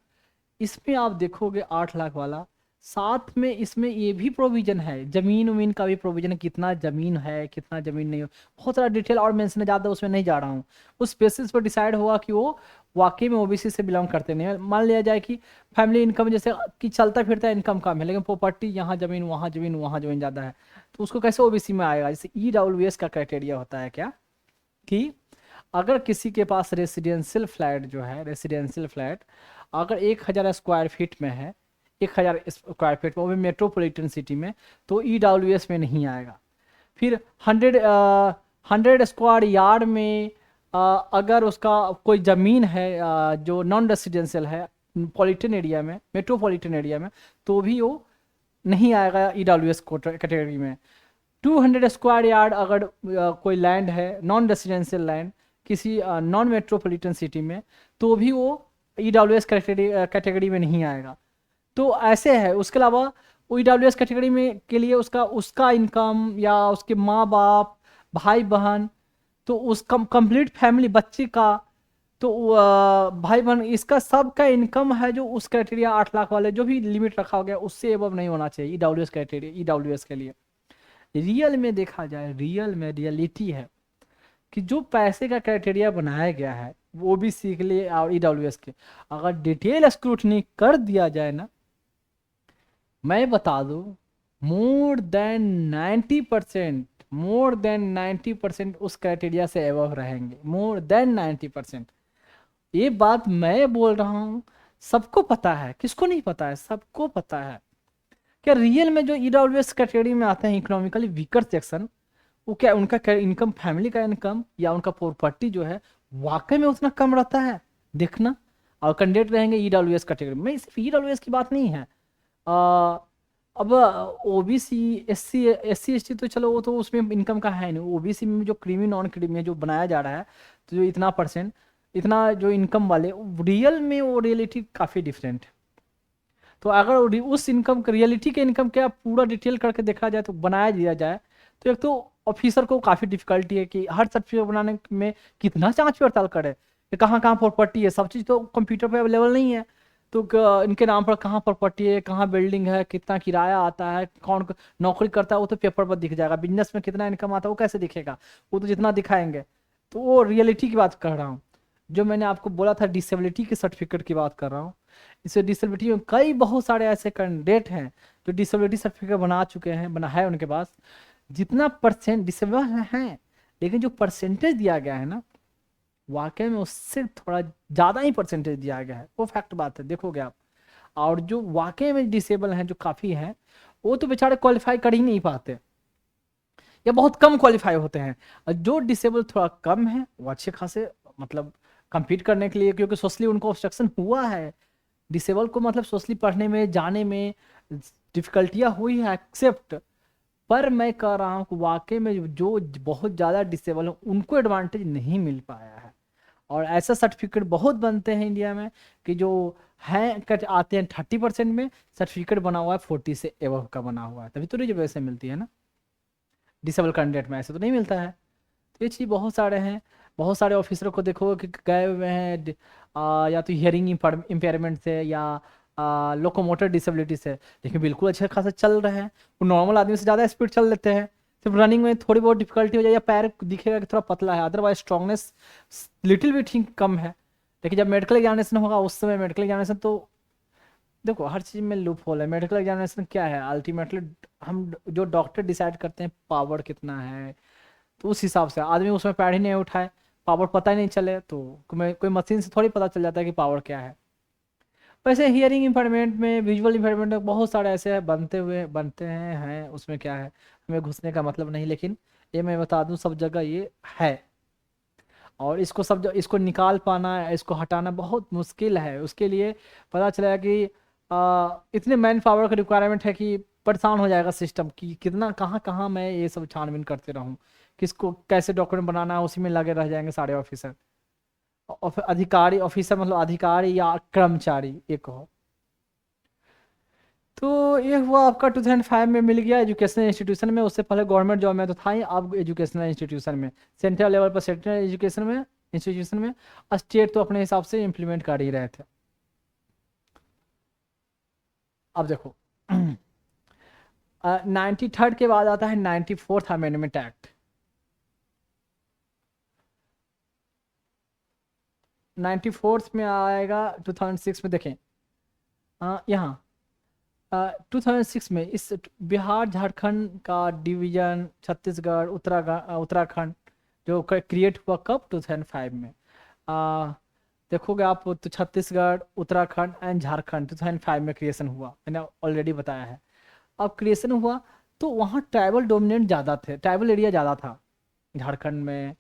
इसमें आप देखोगे 8 लाख वाला, साथ में इसमें ये भी प्रोविजन है, जमीन उमीन का भी प्रोविजन है, कितना जमीन है कितना जमीन नहीं हो, बहुत सारा डिटेल और मेंशन है, ज़्यादा उसमें नहीं जा रहा हूँ। उस बेसिस पर डिसाइड होगा कि वो वाकई में ओबीसी से बिलोंग करते नहीं है। मान लिया जाए कि फैमिली इनकम जैसे कि चलता फिरता इनकम कम है, लेकिन प्रॉपर्टी यहाँ जमीन वहाँ जमीन वहाँ जमीन ज़्यादा है, तो उसको कैसे ओबीसी में आएगा? जैसे EWS का क्राइटेरिया होता है क्या, कि अगर किसी के पास रेसिडेंशियल फ्लैट जो है, रेसिडेंशियल फ्लैट अगर 1000 स्क्वायर फीट में है, 1000 स्क्वायर फीट में, वो भी मेट्रोपॉलिटन सिटी में, तो EWS में नहीं आएगा। फिर 100 स्क्वायर यार्ड में अगर उसका कोई ज़मीन है जो नॉन रेसिडेंशियल है पॉलिटन एरिया में, मेट्रोपॉलिटन एरिया में, तो भी वो नहीं आएगा EWS कैटेगरी में। 200 स्क्वायर यार्ड अगर कोई लैंड है, नॉन रेसिडेंशियल लैंड किसी नॉन मेट्रोपॉलिटन सिटी में, तो भी वो EWS कैटेगरी में नहीं आएगा। तो ऐसे है। उसके अलावा EWS कैटेगरी में के लिए उसका इनकम या उसके माँ बाप, भाई बहन, तो उस कंप्लीट फैमिली, बच्चे का, तो भाई बहन, इसका सब का इनकम है जो उस क्राइटेरिया 8 लाख वाले जो भी लिमिट रखा हो गया उससे एबव नहीं होना चाहिए EWS क्राइटेरिया, EWS के लिए। रियल में देखा जाए, रियल में रियलिटी है कि जो पैसे का क्राइटेरिया बनाया गया है वो भी सीख लिए और EWS के, अगर डिटेल स्क्रूटनी कर दिया जाए ना, मैं बता दूं, मोर देन 90% उस क्राइटेरिया से एबव रहेंगे, मोर देन 90%। ये बात मैं बोल रहा हूँ, सबको पता है, किसको नहीं पता है, सबको पता है। क्या रियल में जो EWS कैटेगरी में आते हैं इकोनॉमिकली वीकर सेक्शन, वो क्या उनका इनकम, फैमिली का इनकम या उनका प्रॉपर्टी जो है वाकई में उतना कम रहता है? देखना। और कैंडिडेट रहेंगे EWS कैटेगरी में, सिर्फ EWS की बात नहीं है। अब OBC SC ST तो चलो वो तो उसमें इनकम का है नहीं, OBC में जो क्रीमी नॉन क्रीमी है जो बनाया जा रहा है, तो जो इतना परसेंट, इतना जो इनकम वाले, रियल में वो रियलिटी काफ़ी डिफरेंट है। तो अगर उस इनकम रियलिटी के इनकम क्या पूरा डिटेल करके देखा जाए, तो बनाया दिया जाए, तो एक तो ऑफिसर को काफ़ी डिफिकल्टी है कि हर सर्टिफिकेट बनाने में कितना जांच पड़ताल करे कि कहाँ कहाँ प्रॉपर्टी है, सब चीज़ तो कंप्यूटर पे अवेलेबल नहीं है, तो इनके नाम पर कहाँ प्रॉपर्टी है, कहाँ बिल्डिंग है, कितना किराया आता है, कौन नौकरी करता है, वो तो पेपर पर दिख जाएगा। बिजनेस में कितना इनकम आता है वो कैसे दिखेगा? वो तो जितना दिखाएंगे। तो वो रियलिटी की बात कर रहा हूँ। जो मैंने आपको बोला था डिसेबिलिटी के सर्टिफिकेट की बात कर रहा हूँ। इससे डिसेबिलिटी में कई बहुत सारे ऐसे कैंडिडेट हैं जो डिसेबिलिटी सर्टिफिकेट बना चुके हैं, बना है उनके पास, जितना परसेंट डिसेबल हैं, लेकिन जो परसेंटेज दिया गया है ना, वाकई में उससे थोड़ा ज़्यादा ही परसेंटेज दिया गया है, वो फैक्ट बात है, देखोगे आप। और जो वाकई में डिसेबल हैं, जो काफ़ी हैं, वो तो बेचारे क्वालिफाई कर ही नहीं पाते, या बहुत कम क्वालिफाई होते हैं। और जो डिसेबल थोड़ा कम है वो अच्छे खासे मतलब compete करने के लिए, क्योंकि सोशली उनको ऑब्स्ट्रक्शन हुआ है, डिसेबल को मतलब सोशली पढ़ने में जाने में डिफिकल्टियाँ हुई है एक्सेप्ट। पर मैं कह रहा हूँ कि वाकई में जो बहुत ज़्यादा डिसेबल है उनको एडवांटेज नहीं मिल पाया है। और ऐसा सर्टिफिकेट बहुत बनते हैं इंडिया में कि जो हैं कट आते हैं 30% में, सर्टिफिकेट बना हुआ है 40 से एबव का बना हुआ है, तभी तो रिजर्वेशन मिलती है ना। डिसेबल कैंडिडेट में ऐसे तो नहीं मिलता है। तो ये चीज़ बहुत सारे हैं। बहुत सारे ऑफिसरों को देखो कि गए हुए हैं या तो हियरिंग इम्पेयरमेंट से या लोकोमोटर डिसेबिलिटी से, लेकिन बिल्कुल अच्छे खासा चल रहे हैं। वो नॉर्मल आदमी से ज़्यादा स्पीड चल लेते हैं। सिर्फ रनिंग में थोड़ी बहुत डिफिकल्टी हो जाए या पैर दिखेगा कि थोड़ा पतला है, अदरवाइज स्ट्रांगनेस लिटिल बिट ही कम है। लेकिन जब मेडिकल एग्जामिनेशन होगा उस समय मेडिकल एग्जामिनेशन तो देखो हर चीज़ में लूप होल है। मेडिकल एग्जामिनेशन क्या है, अल्टीमेटली हम जो डॉक्टर डिसाइड करते हैं पावर कितना है, तो उस हिसाब से आदमी उसमें पैर ही नहीं उठाए, पावर पता ही नहीं चले, तो कोई मशीन से थोड़ी पता चल जाता है कि पावर क्या है। वैसे हियरिंग इम्पेयरमेंट में, विजुअल इम्पेयरमेंट में बहुत सारे ऐसे बनते हैं उसमें क्या है, हमें घुसने का मतलब नहीं, लेकिन ये मैं बता दूं सब जगह ये है। और इसको निकाल पाना, इसको हटाना बहुत मुश्किल है। उसके लिए पता चला कि इतने मैन पावर का रिक्वायरमेंट है कि परेशान हो जाएगा सिस्टम कि कितना कहाँ कहाँ मैं ये सब छानबीन करते रहूँ, किसको कैसे डॉक्यूमेंट बनाना है, उसी में लगे रह जाएंगे सारे ऑफिसर। अधिकारी ऑफिसर मतलब अधिकारी या कर्मचारी एक हो। तो ये हुआ आपका 2005 में मिल गया एजुकेशनल इंस्टीट्यूशन में। उससे पहले गवर्नमेंट जॉब में तो था ही, अब एजुकेशनल इंस्टीट्यूशन में, सेंट्रल लेवल पर सेंट्रल एजुकेशन में इंस्टीट्यूशन में। स्टेट तो अपने हिसाब से इम्प्लीमेंट कर ही रहे थे। अब देखो 93rd के बाद आता है 94th अमेंडमेंट एक्ट। 94th में आएगा 2006 में, देखें यहाँ 2006 में इस बिहार झारखंड का डिवीजन, छत्तीसगढ़ उत्तराखंड जो क्रिएट हुआ कब 2005 में। आ, देखोगे आप तो छत्तीसगढ़, उत्तराखंड एंड झारखंड 2005 में क्रिएशन हुआ, मैंने ऑलरेडी बताया है। अब क्रिएशन हुआ तो वहाँ ट्राइबल डोमिनेंट ज़्यादा थे, ट्राइबल एरिया ज़्यादा था झारखंड में।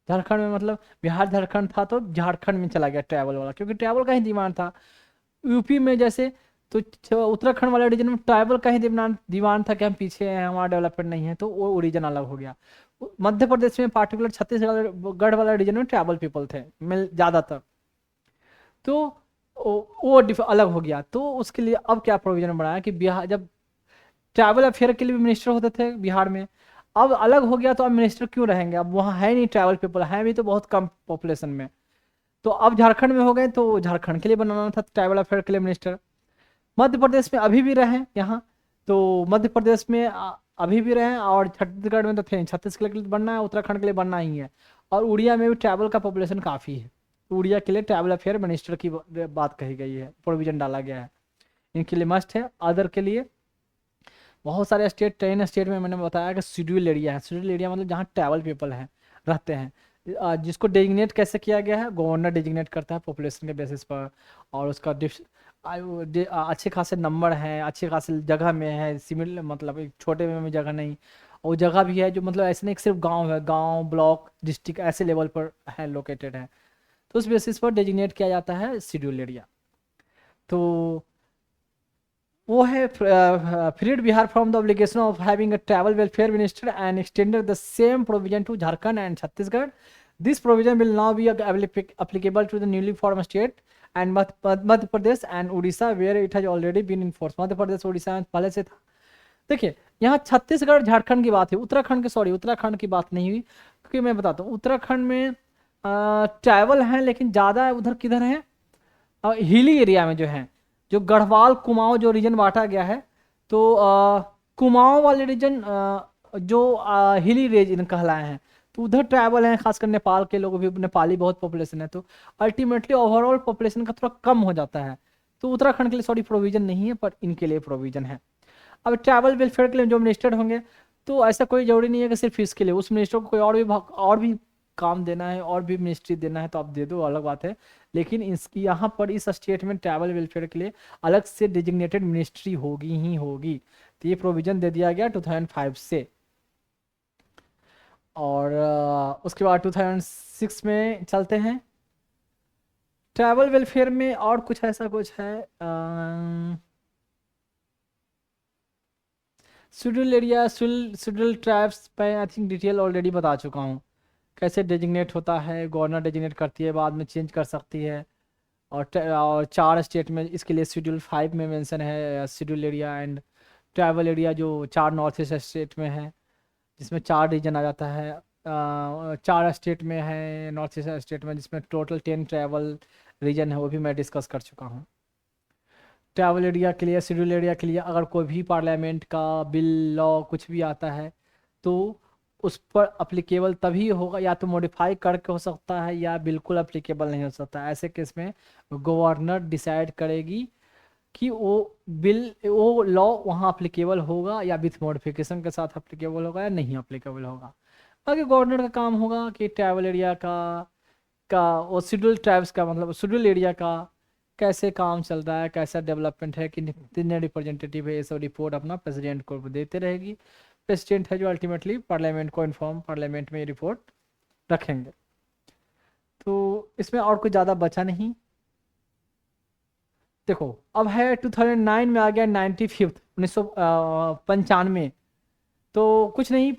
झारखंड में मतलब बिहार झारखंड था तो झारखंड में चला गया ट्राइबल वाला, क्योंकि ट्राइबल का ही डिमांड था। यूपी में जैसे तो उत्तराखंड वाले रीजन में ट्राइबल का ही डिमांड था कि हम पीछे हैं, हमारा डेवलपमेंट नहीं है, तो वो ओरिजन अलग हो गया। मध्य प्रदेश में पार्टिकुलर छत्तीसगढ़ वाला रीजन में ट्राइबल पीपल थे मिल ज़्यादातर, तो वो अलग हो गया। तो उसके लिए अब क्या प्रोविजन बनाया कि बिहार जब ट्राइबल अफेयर के लिए भी मिनिस्टर होते थे बिहार में, अब अलग हो गया तो अब मिनिस्टर क्यों रहेंगे, अब वहाँ है नहीं ट्राइबल पीपल, है भी तो बहुत कम पॉपुलेशन में। तो अब झारखंड में हो गए तो झारखंड के लिए बनाना था ट्राइबल अफेयर के लिए मिनिस्टर। मध्य प्रदेश में अभी भी रहे यहाँ, तो मध्य प्रदेश में अभी भी रहे, और छत्तीसगढ़ में तो थे, छत्तीसगढ़ के लिए बनना है, उत्तराखंड के लिए बनना ही है। और उड़िया में भी ट्राइबल का पॉपुलेशन काफ़ी है, तो उड़िया के लिए ट्राइबल अफेयर मिनिस्टर की बात कही गई है, प्रोविजन डाला गया है। इनके लिए मस्ट है, अदर के लिए बहुत सारे स्टेट, 10 स्टेट में मैंने बताया कि शेड्यूल एरिया है। शेड्यूल एरिया मतलब जहाँ ट्राइबल पीपल हैं, रहते हैं, जिसको डेजिग्नेट कैसे किया गया है, गवर्नर डेजिग्नेट करता है पॉपुलेशन के बेसिस पर। और उसका अच्छे खासे नंबर हैं, अच्छे खासे जगह में है, सिमिलर मतलब एक छोटे में भी जगह नहीं, और जगह भी है जो मतलब ऐसे नहीं कि सिर्फ गांव है, गांव ब्लॉक डिस्ट्रिक्ट ऐसे लेवल पर है, लोकेटेड है, तो उस बेसिस पर डेजिग्नेट किया जाता है शेड्यूल एरिया। तो वो है freed Bihar from the obligation of having a travel welfare minister and extended the same provision to Jharkhand and Chhattisgarh. This provision will now be applicable to the newly formed state and Madhya Pradesh and Odisha where it has already been enforced. Madhya Pradesh Orissa में पहले से था। देखिए यहाँ छत्तीसगढ़ झारखंड की बात है, उत्तराखंड की बात नहीं हुई, क्योंकि मैं बताता हूँ उत्तराखंड में ट्राइबल हैं, लेकिन ज़्यादा उधर किधर है, हिली एरिया में जो है, जो गढ़वाल कुमाऊं जो रीजन बांटा गया है, तो कुमाऊं वाले रीजन जो हिली रीजन कहलाए हैं, तो उधर ट्राइबल हैं, खासकर नेपाल के लोग भी, नेपाली बहुत पॉपुलेशन है, तो अल्टीमेटली ओवरऑल पॉपुलेशन का थोड़ा कम हो जाता है। तो उत्तराखंड के लिए सॉरी प्रोविजन नहीं है, पर इनके लिए प्रोविजन है। अब ट्राइबल वेलफेयर के लिए जो मिनिस्टर होंगे तो ऐसा कोई जरूरी नहीं है कि सिर्फ इसके लिए, उस मिनिस्टर को कोई और भी काम देना है, और भी मिनिस्ट्री देना है तो आप दे दो, अलग बात है। लेकिन इसकी यहाँ पर इस स्टेट में ट्रैवल वेलफेयर के लिए अलग से डिजिग्नेटेड मिनिस्ट्री होगी ही होगी। तो ये प्रोविजन दे दिया गया 2005 से। और उसके बाद 2006 में चलते हैं। ट्रैवल वेलफेयर में और कुछ ऐसा कुछ है, शेड्यूल एरिया, शेड्यूल ट्राइब्स पे आई थिंक डिटेल ऑलरेडी बता चुका हूँ, कैसे डेजिग्नेट होता है, गवर्नर डेजिग्नेट करती है, बाद में चेंज कर सकती है। और 4 स्टेट में इसके लिए शेड्यूल 5 में मेंशन है schedule area and tribal area, जो 4 नॉर्थ ईस्ट स्टेट में है, जिसमें 4 रीजन आ जाता है। 4 स्टेट में है नॉर्थ ईस्ट स्टेट में, जिसमें टोटल 10 ट्रैवल रीजन है, वो भी मैं डिस्कस कर चुका हूँ। ट्रैवल एरिया के लिए, शेड्यूल एरिया के लिए अगर कोई भी पार्लियामेंट का बिल, लॉ कुछ भी आता है तो उस पर अप्लीकेबल तभी होगा, या तो मॉडिफाई करके हो सकता है या बिल्कुल अप्लीकेबल नहीं हो सकता। ऐसे केस में गवर्नर डिसाइड करेगी कि वो बिल, वो लॉ वहाँ अप्लीकेबल होगा या विथ मॉडिफिकेशन के साथ अप्लीकेबल होगा या नहीं अप्लीकेबल होगा। बाकी गवर्नर का काम होगा कि ट्राइबल एरिया का और शेड्यूल ट्राइब्स का, मतलब शेड्यूल एरिया का कैसे काम चल रहा है, कैसा डेवलपमेंट है, कितने रिप्रेजेंटेटिव है, ये सब रिपोर्ट अपना प्रेसिडेंट को देते रहेगी। प्रेसिडेंट है जो अल्टीमेटली पार्लियामेंट को इन्फॉर्म, पार्लियामेंट में ये रिपोर्ट रखेंगे। तो इसमें और कुछ ज़्यादा बचा नहीं। देखो अब है 2009 में आ गया 95th 1995। तो कुछ नहीं,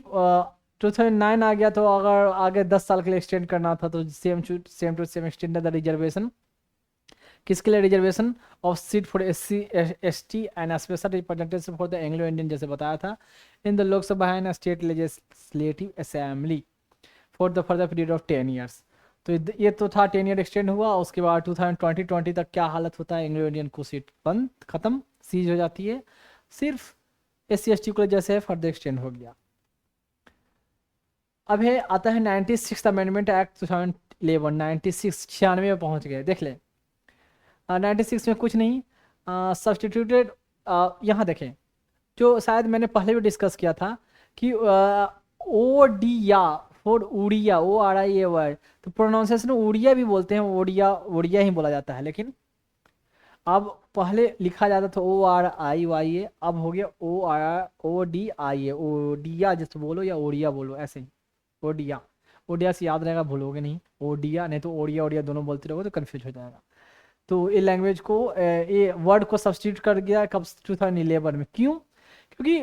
2009 आ गया तो अगर आगे 10 साल के लिए एक्सटेंड करना था तो same to same extend the reservation. किसके लिए reservation? Of seat for SC ST and special representative for the Anglo Indian, जैसे बताया था, in the Lok Sabha and state legislative assembly for the further period of 10 years. तो ये तो था 10 ईयर एक्सटेंड हुआ। उसके बाद 2020 तक क्या हालत होता है, एंग्लो इंडियन को सीट बंद, खत्म, सीज हो जाती है, सिर्फ SC ST को जैसे फर्दर एक्सटेंड हो गया। अब है आता है 96 अमेंडमेंट एक्ट 2011, 96 में पहुंच गए, देख ले। 96 में कुछ नहीं, सब्सटीट्यूटेड, यहाँ देखें, जो शायद मैंने पहले भी डिस्कस किया था कि Odia for Oriya, ORIA word, तो प्रोनाउंसिएशन उड़िया भी बोलते हैं, ओडिया उड़िया ही बोला जाता है, लेकिन अब पहले लिखा जाता था ORIYA, अब हो गया ODIA, ओडिया जैसे बोलो या ओडिया बोलो, ऐसे ही ओडिया। ओडिया से याद रहेगा, भूलोगे नहीं, ओडिया, नहीं तो ओडिया ओडिया दोनों बोलते रहोगे तो कन्फ्यूज हो जाएगा। तो ये लैंग्वेज को, ये वर्ड को सब्सटीट्यूट कर दिया कब, 2011 में। क्यों? क्योंकि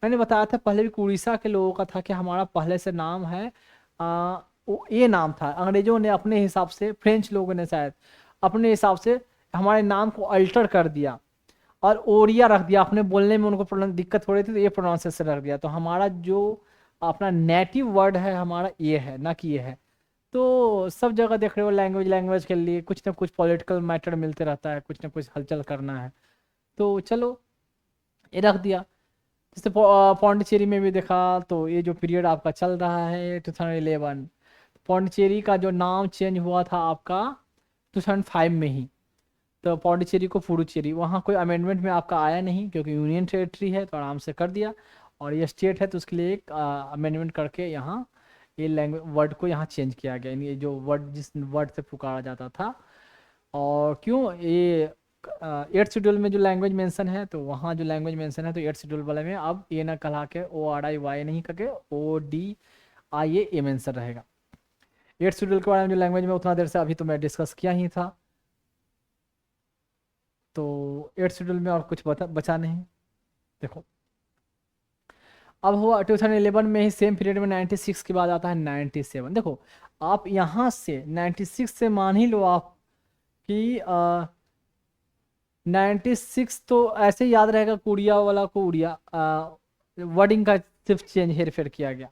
मैंने बताया था पहले भी, उड़ीसा के लोगों का था कि हमारा पहले से नाम है, ये नाम था, अंग्रेजों ने अपने हिसाब से, फ्रेंच लोगों ने शायद अपने हिसाब से हमारे नाम को अल्टर कर दिया और ओडिया रख दिया। अपने बोलने में उनको दिक्कत हो रही थी तो ये प्रोनाउंसिएशन रख दिया। तो हमारा जो अपना नेटिव वर्ड है हमारा ये है, ना कि ये है। तो सब जगह देख रहे हो, लैंग्वेज के लिए कुछ ना कुछ पॉलिटिकल मैटर मिलते रहता है, कुछ ना कुछ हलचल करना है, तो चलो ये रख दिया। जैसे पौंडीचेरी में भी देखा, तो ये जो पीरियड आपका चल रहा है 2011, पौंडीचेरी का जो नाम चेंज हुआ था आपका 2005 में ही, तो पौंडीचेरी को पुडुचेरी, वहाँ कोई अमेंडमेंट में आपका आया नहीं क्योंकि यूनियन टेरिटरी है तो आराम से कर दिया। और ये स्टेट है तो उसके लिए एक अमेंडमेंट करके यहाँ ये लैंग्वेज वर्ड को यहाँ चेंज किया गया, यानी ये जो वर्ड जिस वर्ड से पुकारा जाता था। और क्यों, ये 8th शेड्यूल में जो लैंग्वेज मेंशन है, तो वहाँ जो लैंग्वेज मेंशन है तो 8th शेड्यूल वाले में अब ये ना कहला के ORIY नहीं करके ODIA मेंशन रहेगा। 8th शेड्यूल के बारे में जो लैंग्वेज में उतना देर से अभी तो मैं डिस्कस किया ही था। तो 8th शेड्यूल में और कुछ बचा नहीं। देखो अब हुआ 2011 में ही, सेम पीरियड में 96 के बाद आता है 97। देखो आप यहाँ से 96 से मान ही लो आप कि 96 तो ऐसे याद रहेगा, कुड़िया वाला को उड़िया, वर्डिंग का सिर्फ चेंज, हेर फेर किया गया।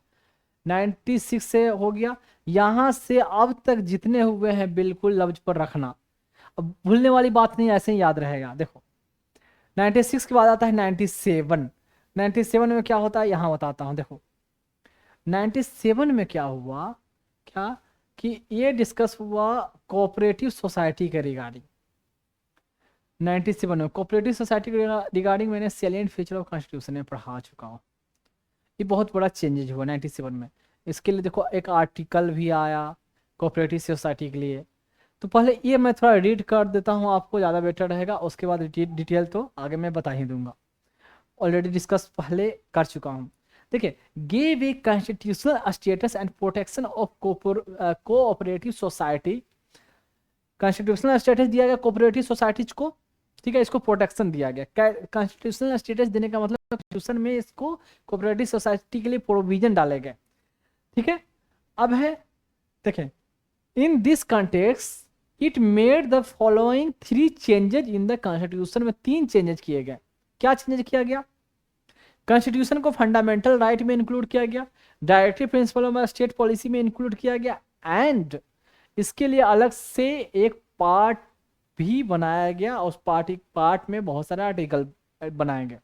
96 से हो गया, यहाँ से अब तक जितने हुए हैं बिल्कुल लफ्ज पर रखना, अब भूलने वाली बात नहीं, ऐसे ही याद रहेगा। देखो 96 के बाद आता है 97। 97 में क्या होता है यहाँ बताता हूँ। देखो 97 में क्या हुआ, क्या कि ये डिस्कस हुआ कोऑपरेटिव सोसाइटी के रिगार्डिंग। 97 में कोऑपरेटिव सोसाइटी के रिगार्डिंग मैंने सैलिएंट फीचर ऑफ कॉन्स्टिट्यूशन में पढ़ा चुका हूँ। ये बहुत बड़ा चेंजेज हुआ 97 में। इसके लिए देखो एक आर्टिकल भी आया कोऑपरेटिव सोसाइटी के लिए। तो पहले ये मैं थोड़ा रीड कर देता हूँ, आपको ज़्यादा बेटर रहेगा, उसके बाद डिटेल तो आगे मैं बता ही दूंगा, ऑलरेडी डिस्कस पहले कर चुका हूँ। देखिए, give a constitutional status and protection of cooperative society. Constitutional status दिया गया कोऑपरेटिव सोसाइटीज को, ठीक है, इसको प्रोटेक्शन दिया गया। कॉन्स्टिट्यूशनल स्टेटस देने का मतलब कॉन्स्टिट्यूशन में इसको कोऑपरेटिव सोसाइटी के लिए प्रोविजन डाले गए, ठीक है। अब है, देखें, in this context it made the following 3 changes in the constitution में 3 चेंजेज किए गए। क्या चेंजेज किया गया? कॉन्स्टिट्यूशन को फंडामेंटल राइट में इंक्लूड किया गया, directive principle of state policy में इंक्लूड किया गया, एंड इसके लिए अलग से एक पार्ट भी बनाया गया। उस पार्ट में बहुत सारे आर्टिकल बनाए गए।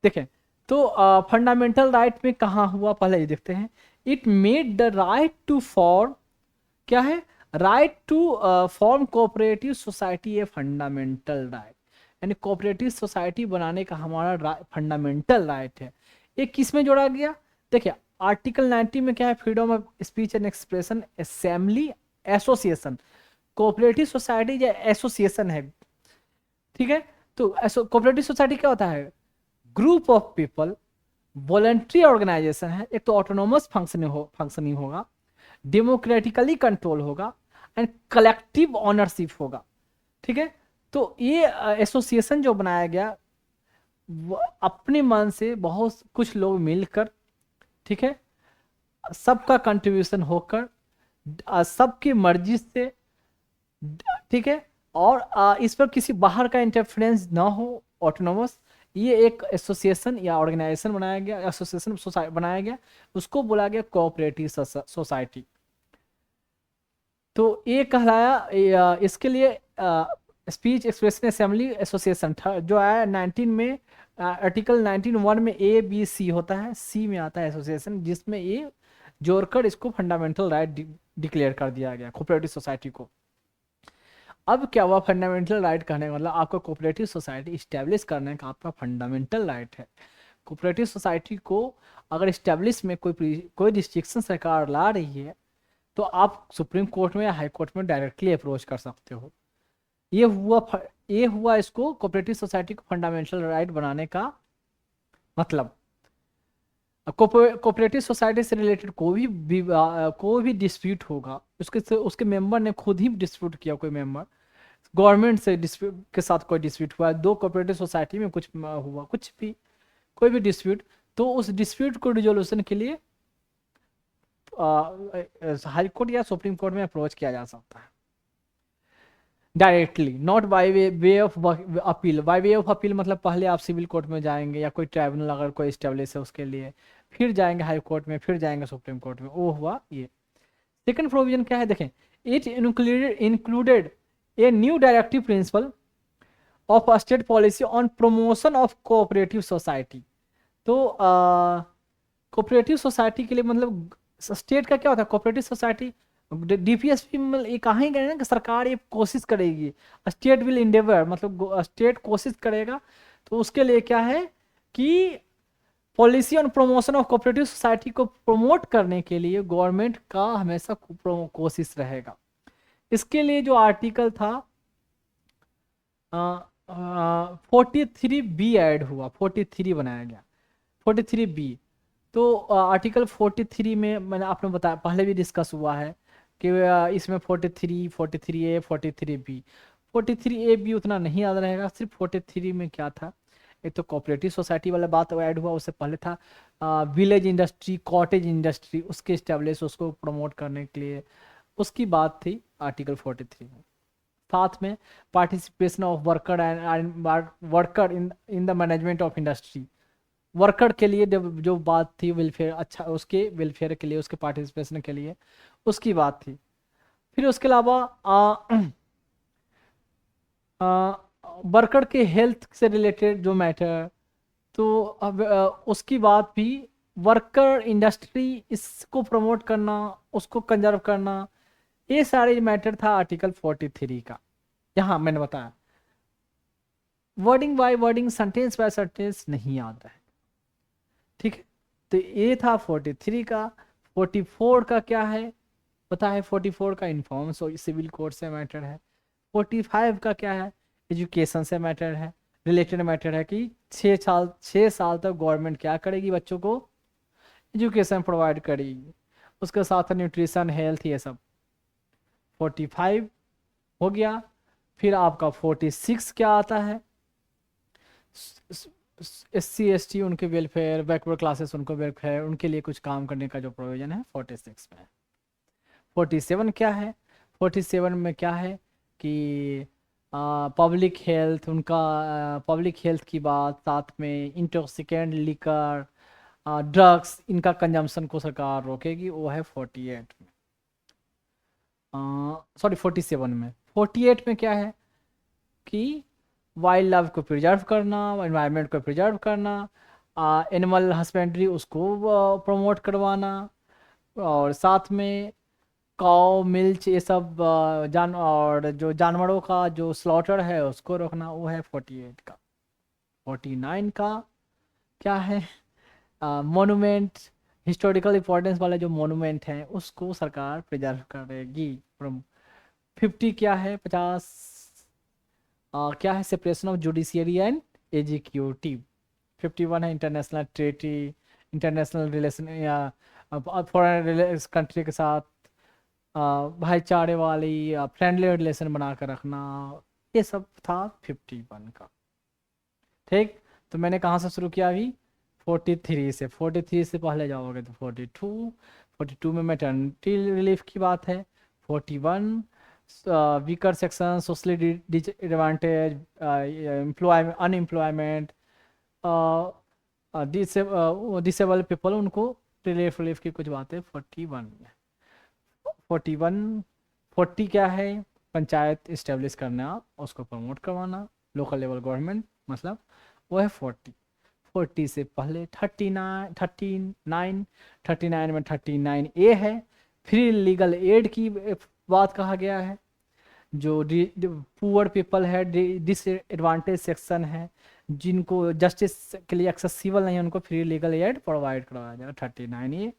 देखें, तो फंडामेंटल राइट में कहाँ हुआ, पहले ये देखते हैं। It made the right to form, क्या है, right to form cooperative society a fundamental right, यानी कोऑपरेटिव सोसाइटी बनाने का हमारा फंडामेंटल राइट है। ये किस में जोड़ा गया? देखिए, आर्टिकल 90 में क्या है, freedom of speech and expression, assembly, association. Cooperative society या एसोसिएशन है, ठीक है। तो कोऑपरेटिव सोसाइटी क्या होता है? Group of people, voluntary organisation है। एक तो ऑटोनोमस फंक्शनिंग होगा, डेमोक्रेटिकली कंट्रोल होगा, एंड कलेक्टिव ऑनरशिप होगा, ठीक है। तो ये एसोसिएशन जो बनाया गया वो अपने मन से बहुत कुछ लोग मिलकर, ठीक है, सबका कंट्रीब्यूशन होकर, सबकी मर्जी से, ठीक है, और इस पर किसी बाहर का इंटरफेरेंस ना हो, ऑटोनोमस, ये एक एसोसिएशन या ऑर्गेनाइजेशन बनाया गया, एसोसिएशन बनाया गया, उसको बोला गया कोऑपरेटिव सोसाइटी। तो ये कहलाया, इसके लिए स्पीच एक्सप्रेशन असेंबली एसोसिएशन था, जो आया 19 में, आर्टिकल 19(1) में ABC होता है, C में आता है एसोसिएशन, जिसमें ये जोड़कर इसको फंडामेंटल राइट डिक्लेयर कर दिया गया कोऑपरेटिव सोसाइटी को। अब क्या हुआ, फंडामेंटल राइट कहने का मतलब आपका कोऑपरेटिव सोसाइटी इस्टेब्लिश करने का आपका फंडामेंटल राइट है। कोऑपरेटिव सोसाइटी को अगर इस्टेब्लिश में कोई रिस्ट्रिक्शन सरकार ला रही है तो आप सुप्रीम कोर्ट में या हाई कोर्ट में डायरेक्टली अप्रोच कर सकते हो। ये हुआ इसको कोऑपरेटिव सोसाइटी को फंडामेंटल राइट बनाने का मतलब। कोऑपरेटिव सोसाइटी से रिलेटेड कोई भी डिस्प्यूट होगा, उसके मेंबर ने खुद ही डिस्प्यूट किया, कोई मेंबर गवर्नमेंट से डिस्प्यूट के साथ कोई डिस्प्यूट हुआ, 2 कोऑपरेटिव सोसाइटी में कुछ हुआ, कुछ भी कोई भी डिस्प्यूट, तो उस डिस्प्यूट को रिजोल्यूशन के लिए हाई कोर्ट या सुप्रीम कोर्ट में अप्रोच किया जा सकता है directly, not by way of appeal. By way of appeal मतलब पहले आप सिविल कोर्ट में जाएंगे या कोई ट्राइब्यूनल अगर कोई इस्टेब्लिश है उसके लिए, फिर जाएंगे हाई कोर्ट में, फिर जाएंगे सुप्रीम कोर्ट में, वो हुआ ये। सेकंड प्रोविजन क्या है, देखें, it included a new directive principle of state policy on promotion of cooperative society. तो कोऑपरेटिव सोसाइटी के लिए मतलब स्टेट का क्या होता है, कोऑपरेटिव सोसाइटी DPSP में ये कहाँ ही गए ना कि सरकार ये कोशिश करेगी, स्टेट विल इंडेवर, मतलब स्टेट कोशिश करेगा। तो उसके लिए क्या है कि policy on promotion of cooperative society को प्रमोट करने के लिए गवर्नमेंट का हमेशा कोशिश रहेगा। इसके लिए जो आर्टिकल था 43B ऐड हुआ, 43 बनाया गया, 43B। तो आर्टिकल 43 में मैंने आपने बताया, पहले भी डिस्कस हुआ है कि इसमें 43, 43A, 43B। 43AB उतना नहीं याद रहेगा, सिर्फ 43 में क्या था, एक तो कोऑपरेटिव सोसाइटी वाला बात ऐड हुआ, उससे पहले था विलेज इंडस्ट्री, कॉटेज इंडस्ट्री, उसके इस्टेब्लिश, उसको प्रमोट करने के लिए उसकी बात थी आर्टिकल 43 में। साथ में participation of worker in the management of industry, worker के लिए जो बात थी वेलफेयर, अच्छा उसके वेलफेयर के लिए, उसके पार्टिसिपेशन के लिए उसकी बात थी। फिर उसके अलावा वर्कर के हेल्थ से रिलेटेड जो मैटर, तो अब उसकी बात भी, वर्कर इंडस्ट्री इसको प्रमोट करना, उसको कंजर्व करना, ये सारे मैटर था आर्टिकल 43 का। यहाँ मैंने बताया wording by wording, sentence by sentence नहीं याद है, ठीक है, तो ये था 43 का। 44 का क्या है पता है? 44 का इन्फॉर्म सिविल कोड से मैटर है। 45 का क्या है? एजुकेशन से मैटर है, रिलेटेड मैटर है कि 6 साल तक गवर्नमेंट क्या करेगी, बच्चों को एजुकेशन प्रोवाइड करेगी, उसके साथ न्यूट्रिशन हेल्थ ये सब। 45 हो गया। फिर आपका 46 क्या आता है? SC ST उनके वेलफेयर, बैकवर्ड क्लासेस उनको वेलफेयर, उनके लिए कुछ काम करने का जो प्रोविजन है 46 में। 47 क्या है? 47 में क्या है कि पब्लिक हेल्थ, उनका पब्लिक हेल्थ की बात, साथ में इंटॉक्सिकेंट लिकर, ड्रग्स, इनका कंजम्पशन को सरकार रोकेगी, वो है 48 में। सॉरी 47 में। 48 में क्या है कि वाइल्ड लाइफ को प्रिजर्व करना, एनवायरनमेंट को प्रिजर्व करना, एनिमल हस्बेंड्री उसको प्रमोट करवाना, और साथ में काउ मिल्च ये सब और जो जानवरों का जो स्लॉटर है उसको रोकना, वो है 48 का। 49 का क्या है? मोनूमेंट, हिस्टोरिकल इंपॉर्टेंस वाले जो मोनूमेंट हैं उसको सरकार प्रिजर्व करेगी। 50 क्या है? 50 क्या है? Separation of judiciary and executive. 51 है इंटरनेशनल ट्रेटी, इंटरनेशनल रिलेशन या फॉरेन कंट्री के साथ भाईचारे वाली फ्रेंडली रिलेशन बना कर रखना, ये सब था 51 का। ठीक, तो मैंने कहाँ से शुरू किया अभी? 43 से। 43 से पहले जाओगे तो 42। 42 में मैटरनिटी रिलीफ की बात है। 41 weaker section, socially disadvantage, unemployment, disable people, उनको रिलीफ की कुछ बातें 41 में। 41 40 क्या है? पंचायत इस्टेब्लिश करना, उसको प्रमोट करवाना, लोकल लेवल गवर्नमेंट मतलब, वो है 40। 40 से पहले 39 39 में 39A है, फ्री लीगल एड की बात कहा गया है। जो पुअर पीपल है, डिसएडवांटेज सेक्शन है, जिनको जस्टिस के लिए एक्सेसिबल नहीं है, उनको फ्री लीगल एड प्रोवाइड करवाया जाएगा। 39A।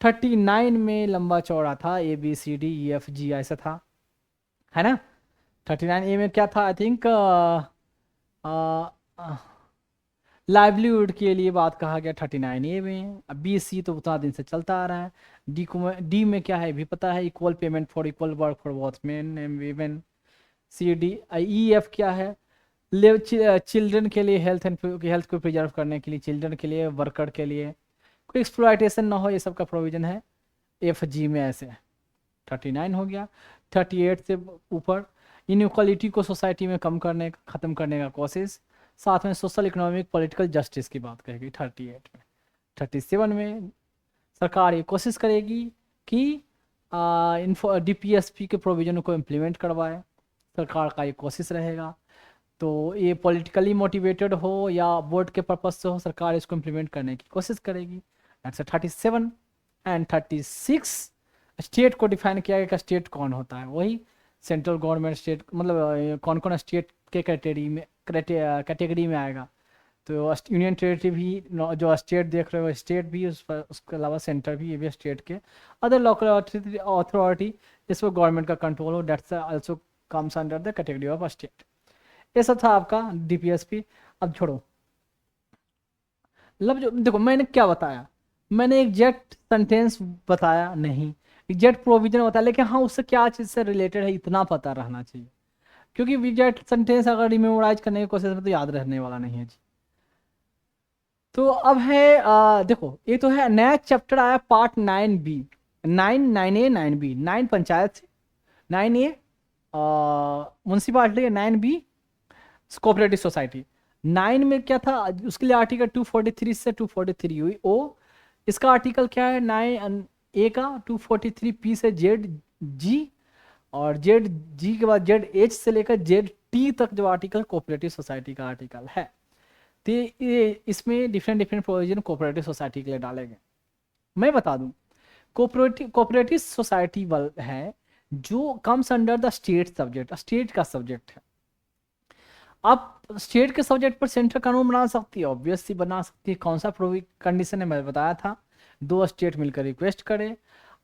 39 में लंबा चौड़ा था, ABCDEFG ऐसा था, है ना। 39A में क्या था? आई थिंक लाइवलीहुड के लिए बात कहा गया 39A में। अब BC तो उतना दिन से चलता आ रहा है। डी में क्या है भी पता है? Equal payment for equal work for both men and women. EF क्या है? चिल्ड्रन के लिए हेल्थ को प्रिजर्व करने के लिए, चिल्ड्रन के लिए, वर्कर के लिए कोई एक्सप्लॉयटेशन ना हो, ये सब का प्रोविजन है FG में। ऐसे 39 हो गया। 38 से ऊपर इनइक्वालिटी को सोसाइटी में कम करने, ख़त्म करने का कोशिश, साथ में सोशल इकोनॉमिक पॉलिटिकल जस्टिस की बात करेगी 38 में। 37 में सरकार ये कोशिश करेगी कि DPSP के प्रोविजन को इम्प्लीमेंट करवाए, सरकार का ये कोशिश रहेगा। तो ये पॉलिटिकली मोटिवेटेड हो या बोर्ड के पर्पज से हो, सरकार इसको इम्प्लीमेंट करने की कोशिश करेगी। दैट्स 37 एंड 36 स्टेट को डिफाइन किया गया। स्टेट कौन होता है? वही सेंट्रल गवर्नमेंट। स्टेट मतलब कौन कौन स्टेट के कैटेगरी में आएगा? तो यूनियन टेरिटरी भी, जो स्टेट देख रहे हो स्टेट भी, उसके अलावा सेंटर भी, ये भी स्टेट के। अदर लोकल अथॉरिटी जिस पर गवर्नमेंट का कंट्रोल हो, that's also comes under the category of state. ये सब था आपका DPSP। अब छोड़ो, जो देखो मैंने क्या बताया, मैंने एग्जैक्ट सेंटेंस बताया नहीं, एग्जैक्ट प्रोविजन बताया, लेकिन हाँ उससे क्या चीज़ से रिलेटेड है इतना पता रहना चाहिए, क्योंकि एग्जैक्ट सेंटेंस अगर रिमेमोराइज करने की कोशिश में तो याद रहने वाला नहीं है जी। तो अब है देखो, ये तो है नया चैप्टर आया part 9B। 9A 9B। 9 panchayat से, 9A municipality, 9B cooperative society. 9 में क्या था? उसके लिए आर्टिकल 243 से 243 हुई ओ। इसका आर्टिकल क्या है? 9A का 243P से ZG, और ZG के बाद ZH से लेकर ZT तक जो आर्टिकल कोऑपरेटिव सोसाइटी का आर्टिकल है। तो ये इसमें डिफरेंट प्रोविजन कोऑपरेटिव सोसाइटी के लिए डाले गए। मैं बता दूं, कोऑपरेटिव सोसाइटी है जो comes under the state subject, state का सब्जेक्ट है। आप स्टेट के सब्जेक्ट पर सेंट्रल कानून बना सकती है, ऑब्वियसली बना सकती है। कौन सा कंडीशन है मैं बताया था, 2 स्टेट मिलकर रिक्वेस्ट करें,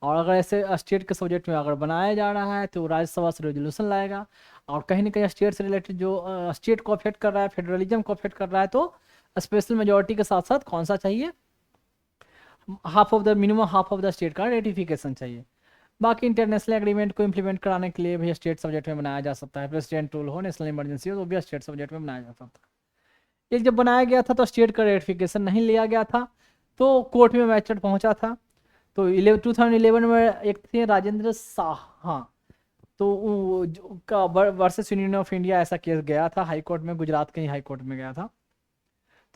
और अगर ऐसे स्टेट के सब्जेक्ट में अगर बनाया जा रहा है तो राज्यसभा से रेजोल्यूशन लाएगा, और कहीं ना कहीं स्टेट से रिलेटेड जो स्टेट को अफेक्ट कर रहा है, फेडरलिज्म को अफेक्ट कर रहा है, तो स्पेशल मेजोरिटी के साथ साथ कौन सा चाहिए, minimum half of the state का रेटिफिकेशन चाहिए। बाकी इंटरनेशनल एग्रीमेंट को इंप्लीमेंट कराने के लिए भी स्टेट सब्जेक्ट में बनाया जा सकता है, प्रेसिडेंट रूल हो, नेशनल इमरजेंसी हो, तो भी स्टेट सब्जेक्ट में बनाया जा सकता है। एक जब बनाया गया था तो स्टेट का रेटिफिकेशन नहीं लिया गया था, तो कोर्ट में मैटर पहुंचा था। तो 2011 में एक थे राजेंद्र शाह, हाँ, तो वर्सेस यूनियन ऑफ इंडिया ऐसा केस गया था हाई कोर्ट में, गुजरात के ही हाई कोर्ट में गया था।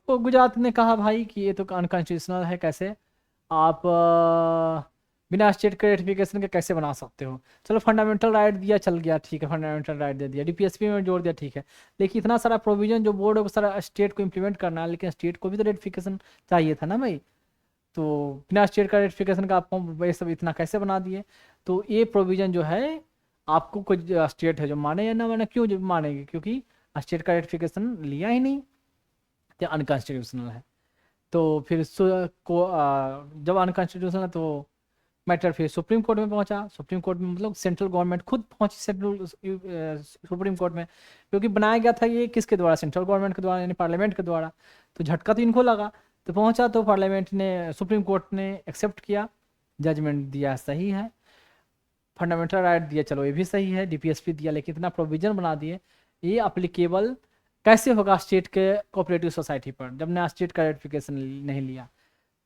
तो गुजरात ने कहा भाई कि ये तो अनकॉन्स्टिट्यूशनल है, कैसे आप बिना स्टेट के रेटिफिकेशन के कैसे बना सकते हो। चलो फंडामेंटल राइट दिया, चल गया, ठीक है, फंडामेंटल राइट दे दिया, डीपीएसपी में जोड़ दिया, ठीक है। लेकिन इतना सारा प्रोविजन जो बोर्ड को सारा स्टेट को इम्प्लीमेंट करना है, लेकिन स्टेट को भी तो रेटिफिकेशन चाहिए था ना भाई। तो बिना स्टेट का रेटिफिकेशन का आप ये सब इतना कैसे बना दिए। तो ये प्रोविजन जो है, आपको कुछ स्टेट है जो माने या ना माने, क्यों मानेगी, क्योंकि स्टेट का रेटिफिकेशन लिया ही नहीं, तो अनकॉन्स्टिट्यूशनल है। तो फिर जब अनकॉन्स्टिट्यूशनल है तो मैटर फिर सुप्रीम कोर्ट में पहुंचा। सुप्रीम कोर्ट में मतलब सेंट्रल गवर्नमेंट खुद पहुंची सुप्रीम कोर्ट में, क्योंकि बनाया गया था ये किसके द्वारा, सेंट्रल गवर्नमेंट के द्वारा, यानी पार्लियामेंट के द्वारा। तो झटका तो इनको लगा, तो पहुंचा, तो पार्लियामेंट ने, सुप्रीम कोर्ट ने एक्सेप्ट किया, जजमेंट दिया सही है, फंडामेंटल राइट दिया, चलो ये भी सही है, डीपीएसपी दिया, लेकिन इतना प्रोविजन बना दिए, ये अप्लीकेबल कैसे होगा स्टेट के कोऑपरेटिव सोसाइटी पर, जब ने स्टेट का रेटिफिकेशन नहीं लिया।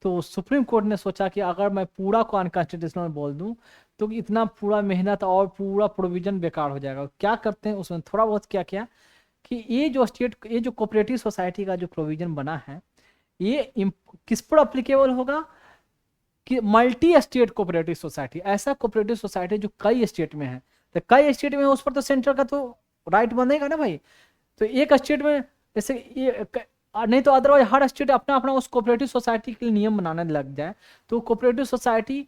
तो सुप्रीम कोर्ट ने सोचा कि अगर मैं पूरा को अनकॉन्स्टिट्यूशनल बोल दूं तो इतना पूरा मेहनत और पूरा प्रोविजन बेकार हो जाएगा। क्या करते हैं उसमें थोड़ा बहुत क्या किया कि ये जो कोऑपरेटिव सोसाइटी का जो प्रोविजन बना है, ये किस पर अप्लीकेबल होगा कि मल्टी स्टेट कोऑपरेटिव सोसाइटी, ऐसा कोऑपरेटिव सोसाइटी जो कई स्टेट में है, तो कई स्टेट में उस पर तो सेंट्रल का तो राइट बनेगा ना भाई। तो एक स्टेट में जैसे ये नहीं तो अदरवाइज हर स्टेट अपना अपना उस कोऑपरेटिव सोसाइटी के लिए नियम बनाने लग जाए, तो कोऑपरेटिव सोसाइटी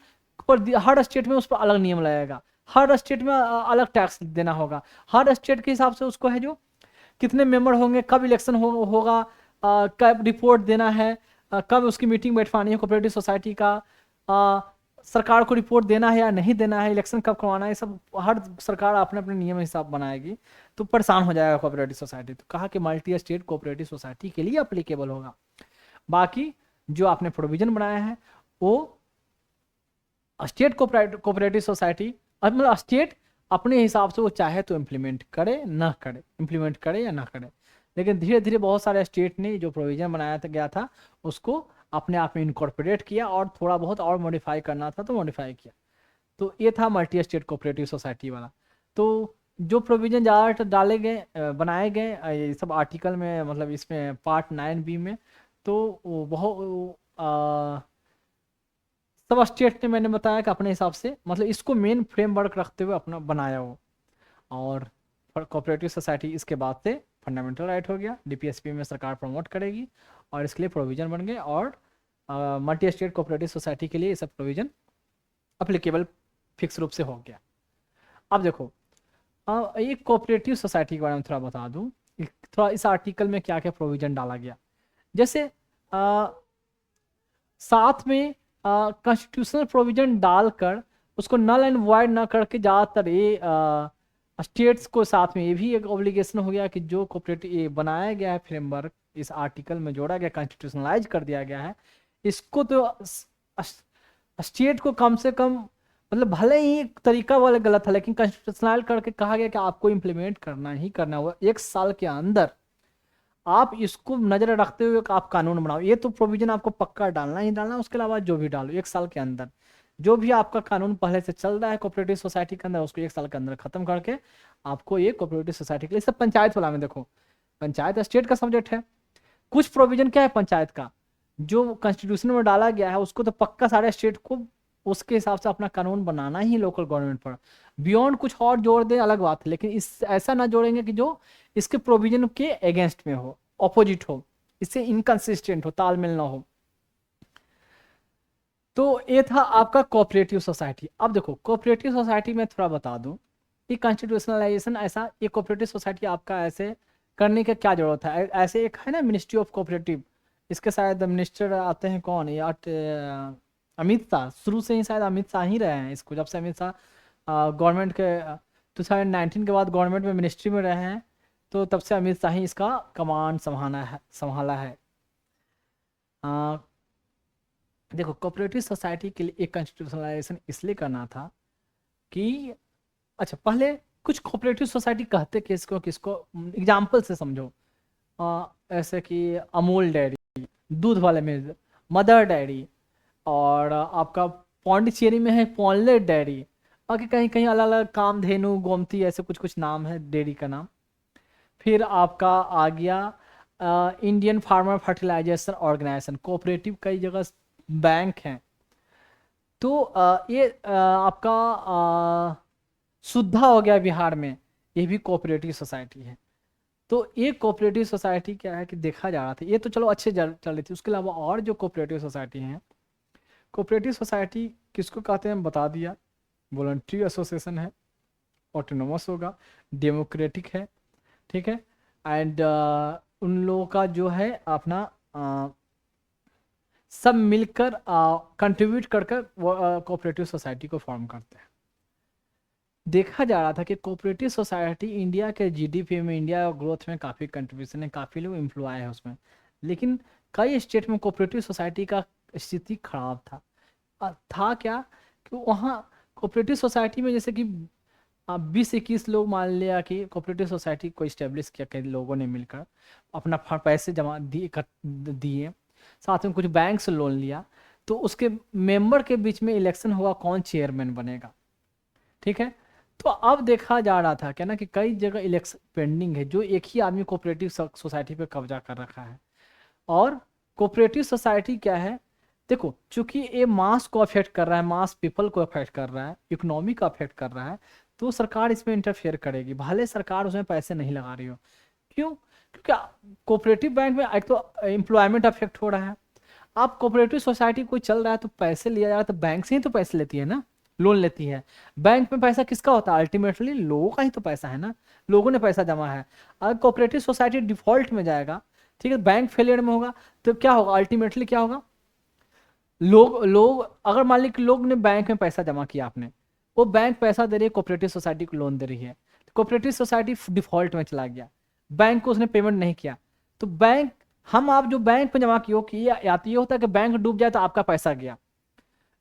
पर हर स्टेट में उस पर अलग नियम लगेगा, हर स्टेट में अलग टैक्स देना होगा, हर स्टेट के हिसाब से उसको है जो कितने मेंबर होंगे, कब इलेक्शन होगा, कब रिपोर्ट देना है, कब उसकी मीटिंग बैठवानी है कोऑपरेटिव सोसाइटी का, सरकार को रिपोर्ट देना है या नहीं देना है, इलेक्शन कब करवाना है, ये सब हर सरकार अपने अपने नियम हिसाब बनाएगी, तो परेशान हो जाएगा कोऑपरेटिव सोसाइटी। तो कहा कि मल्टी स्टेट कोऑपरेटिव सोसाइटी के लिए अप्लीकेबल होगा। बाकी जो आपने प्रोविजन बनाया है वो स्टेट कोऑपरेटिव सोसाइटी, मतलब स्टेट अपने हिसाब से वो चाहे तो इम्प्लीमेंट करे ना करे, इम्प्लीमेंट करे या ना करे, लेकिन धीरे धीरे बहुत सारे स्टेट ने जो प्रोविजन बनाया गया था उसको अपने आप में इनकॉर्पोरेट किया, और थोड़ा बहुत और मॉडिफाई करना था तो मॉडिफाई किया। तो ये था मल्टी स्टेट कोऑपरेटिव सोसाइटी वाला। तो जो प्रोविजन ज़्यादातर डाले गए, बनाए गए ये सब आर्टिकल में, मतलब इसमें पार्ट 9B में, तो वो बहुत सब स्टेट ने, मैंने बताया कि अपने हिसाब से, मतलब इसको मेन फ्रेमवर्क रखते हुए अपना बनाया हो। और कोऑपरेटिव सोसाइटी इसके बाद से फंडामेंटल राइट हो गया, डीपीएसपी में सरकार प्रमोट करेगी और इसके लिए प्रोविजन बन गए, और मल्टी स्टेट कोऑपरेटिव सोसाइटी के लिए ये सब प्रोविजन अप्लीकेबल फिक्स रूप से हो गया। अब देखो एक कोऑपरेटिव सोसाइटी के बारे में थोड़ा बता दूं, थोड़ा इस आर्टिकल में क्या क्या प्रोविजन डाला गया। जैसे साथ में कॉन्स्टिट्यूशनल प्रोविजन डालकर उसको नल एंड वॉइड ना करके, ज़्यादातर ये स्टेट्स को साथ में ये भी एक ऑब्लिगेशन हो गया कि जो कोऑपरेटिव ये बनाया गया है फ्रेमवर्क, इस आर्टिकल में जोड़ा गया, कॉन्स्टिट्यूशनलाइज कर दिया गया है, इसको तो स्टेट को कम से कम, मतलब भले ही तरीका वाला गलत है, लेकिन कॉन्स्टिट्यूशनल करके कहा गया कि आपको इम्प्लीमेंट करना ही करना होगा 1 साल के अंदर। आप इसको नजर रखते हुए आप कानून बनाओ, ये तो प्रोविजन आपको पक्का डालना ही डालना, उसके अलावा जो भी डालो 1 साल के अंदर, जो भी आपका कानून पहले से चल रहा है कोऑपरेटिव सोसाइटी के अंदर, उसको 1 साल के अंदर खत्म करके आपको ये कोऑपरेटिव सोसाइटी के लिए, सब पंचायत वाला में देखो, पंचायत स्टेट का सब्जेक्ट है, कुछ प्रोविजन क्या है पंचायत का जो कॉन्स्टिट्यूशन में डाला गया है, उसको तो पक्का सारे स्टेट को उसके हिसाब से अपना कानून बनाना ही लोकल गवर्नमेंट पर, बियॉन्ड कुछ और जोड़ दे अलग बात है, लेकिन इस ऐसा ना जोड़ेंगे कि जो इसके प्रोविजन के अगेंस्ट में हो, ऑपोजिट हो, इससे इनकंसिस्टेंट हो, तालमेल ना हो। तो ये था आपका कोऑपरेटिव सोसाइटी। अब देखो कोऑपरेटिव सोसाइटी में थोड़ा बता दूं, ये कॉन्स्टिट्यूशनलाइजेशन ऐसा, ये कोऑपरेटिव सोसाइटी आपका ऐसे करने का क्या जरूरत है? ऐसे एक है ना मिनिस्ट्री ऑफ कोऑपरेटिव, इसके शायद मिनिस्टर आते हैं कौन ये अमित शाह। शुरू से ही शायद अमित शाह ही रहे हैं इसको, जब से अमित शाह गवर्नमेंट के 2019 के बाद गवर्नमेंट में मिनिस्ट्री में रहे हैं, तो तब से अमित शाह ही इसका कमान संभाला है। आ, देखो कोऑपरेटिव सोसाइटी के लिए एक कॉन्स्टिट्यूशनलाइजेशन इसलिए करना था कि अच्छा पहले कुछ कोऑपरेटिव सोसाइटी कहते किसको किसको, एग्जाम्पल से समझो। ऐसे कि अमूल डेयरी, दूध वाले में मदर डेयरी, और आपका पौंडीचेरी में है पॉनलेट डेयरी, बाकी कहीं कहीं अलग अलग कामधेनु गोमती ऐसे कुछ कुछ नाम है डेयरी का नाम। फिर आपका आ गया Indian farmer fertilisation organisation, cooperative कई जगह बैंक हैं। तो ये आपका सुद्धा हो गया बिहार में, ये भी कोऑपरेटिव सोसाइटी है। तो ये कोऑपरेटिव सोसाइटी क्या है कि देखा जा रहा था, ये तो चलो अच्छे चल रही थी। उसके अलावा और जो कोऑपरेटिव सोसाइटी हैं, कोऑपरेटिव सोसाइटी किसको कहते हैं बता दिया, वॉलंटरी एसोसिएशन है, ऑटोनोमस होगा, डेमोक्रेटिक है, ठीक है, एंड उन लोगों का जो है अपना सब मिलकर कंट्रीब्यूट कर कोऑपरेटिव सोसाइटी को फॉर्म करते हैं। देखा जा रहा था कि कोऑपरेटिव सोसाइटी इंडिया के जीडीपी में, इंडिया ग्रोथ में काफ़ी कंट्रीब्यूशन है, काफ़ी लोग एम्प्लॉय है उसमें, लेकिन कई स्टेट में कोऑपरेटिव सोसाइटी का स्थिति खराब था। था क्या कि वहाँ कोऑपरेटिव सोसाइटी में जैसे कि 20-21 लोग मान लिया कि कोऑपरेटिव सोसाइटी को इस्टेब्लिश किया कई लोगों ने मिलकर, अपना पैसे जमा दिए, साथ में कुछ बैंक से लोन लिया, तो उसके मेंबर के बीच में इलेक्शन हुआ कौन चेयरमैन बनेगा, ठीक है। तो अब देखा जा रहा था क्या ना कि कई जगह इलेक्शन पेंडिंग है, जो एक ही आदमी कोऑपरेटिव सोसाइटी पे कब्जा कर रखा है। और कोऑपरेटिव सोसाइटी क्या है, देखो चूंकि ये मास को अफेक्ट कर रहा है, मास पीपल को अफेक्ट कर रहा है, इकोनॉमी को अफेक्ट कर रहा है, तो सरकार इसमें इंटरफेयर करेगी, भले सरकार उसमें पैसे नहीं लगा रही हो। क्यों? क्योंकि कोऑपरेटिव बैंक में एक तो एम्प्लॉयमेंट अफेक्ट हो रहा है। आप कोऑपरेटिव सोसाइटी कोई चल रहा है तो पैसे लिया जा रहा है, तो बैंक से ही तो पैसे लेती है ना, लोन लेती है। बैंक में पैसा किसका होता है? अल्टीमेटली लोगों का ही तो पैसा है ना, लोगों ने पैसा जमा है। अगर कोऑपरेटिव सोसाइटी डिफॉल्ट में जाएगा, ठीक है, बैंक फेलियर में होगा, तो क्या होगा? अल्टीमेटली क्या होगा? लोग अगर मान ली कि लोग ने बैंक में पैसा जमा किया, आपने वो बैंक पैसा दे रही है, कोऑपरेटिव सोसाइटी को लोन दे रही है, तो कोऑपरेटिव सोसाइटी डिफॉल्ट में चला गया, बैंक को उसने पेमेंट नहीं किया, तो बैंक, हम आप जो बैंक में जमा किए या तो ये होता है कि बैंक डूब जाए तो आपका पैसा गया,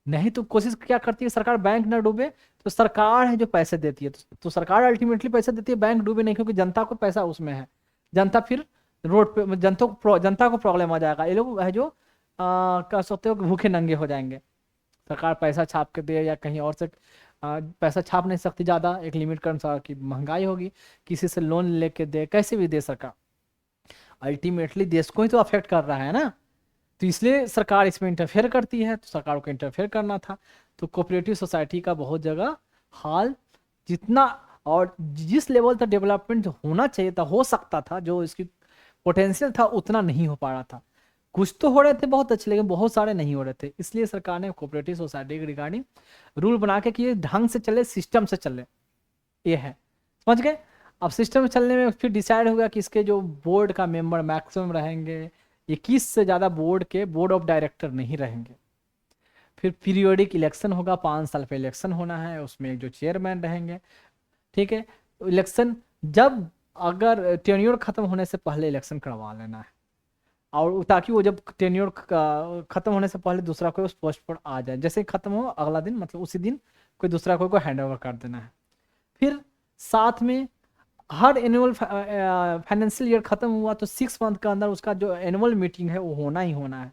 नहीं तो कोशिश क्या करती है सरकार, बैंक ना डूबे, तो सरकार है जो पैसे देती है, तो सरकार अल्टीमेटली पैसे देती है, बैंक डूबे नहीं, क्योंकि जनता को पैसा उसमें है। जनता फिर रोड पे, जनता को प्रॉब्लम आ जाएगा, ये लोग है जो कह सकते हो कि भूखे नंगे हो जाएंगे। सरकार पैसा छाप के दे या कहीं और से पैसा छाप नहीं सकती ज़्यादा, एक लिमिट के अनुसार की महंगाई होगी, किसी से लोन लेके दे, कैसे भी दे सरकार, अल्टीमेटली देश को ही तो अफेक्ट कर रहा है ना, तो इसलिए सरकार इसमें इंटरफेयर करती है, तो सरकार को इंटरफेयर करना था। तो कोऑपरेटिव सोसाइटी का बहुत जगह हाल, जितना और जिस लेवल तक डेवलपमेंट होना चाहिए था, हो सकता था, जो इसकी पोटेंशियल था, उतना नहीं हो पा रहा था। कुछ तो हो रहे थे बहुत अच्छे, लेकिन बहुत सारे नहीं हो रहे थे, इसलिए सरकार ने कोऑपरेटिव सोसाइटी के रिगार्डिंग रूल बना के कि ये ढंग से चले, सिस्टम से चले, ये है, समझ गए। अब सिस्टम में चलने में फिर डिसाइड होगा कि इसके जो बोर्ड का मेंबर मैक्सिमम रहेंगे 21 से ज़्यादा, बोर्ड ऑफ डायरेक्टर नहीं रहेंगे। फिर पीरियोडिक इलेक्शन होगा, 5 साल पे इलेक्शन होना है, उसमें जो चेयरमैन रहेंगे, ठीक है। इलेक्शन जब अगर टेन्योर खत्म होने से पहले इलेक्शन करवा लेना है, और ताकि वो जब टेन्योर खत्म होने से पहले दूसरा कोई उस पोस्ट पर आ जाए, जैसे खत्म हो अगला दिन, मतलब उसी दिन कोई दूसरा कोई को हैंड ओवर कर देना है। फिर साथ में हर एनुअल फाइनेंशियल ईयर खत्म हुआ तो 6 मंथ के अंदर उसका जो एनुअल मीटिंग है वो होना ही होना है।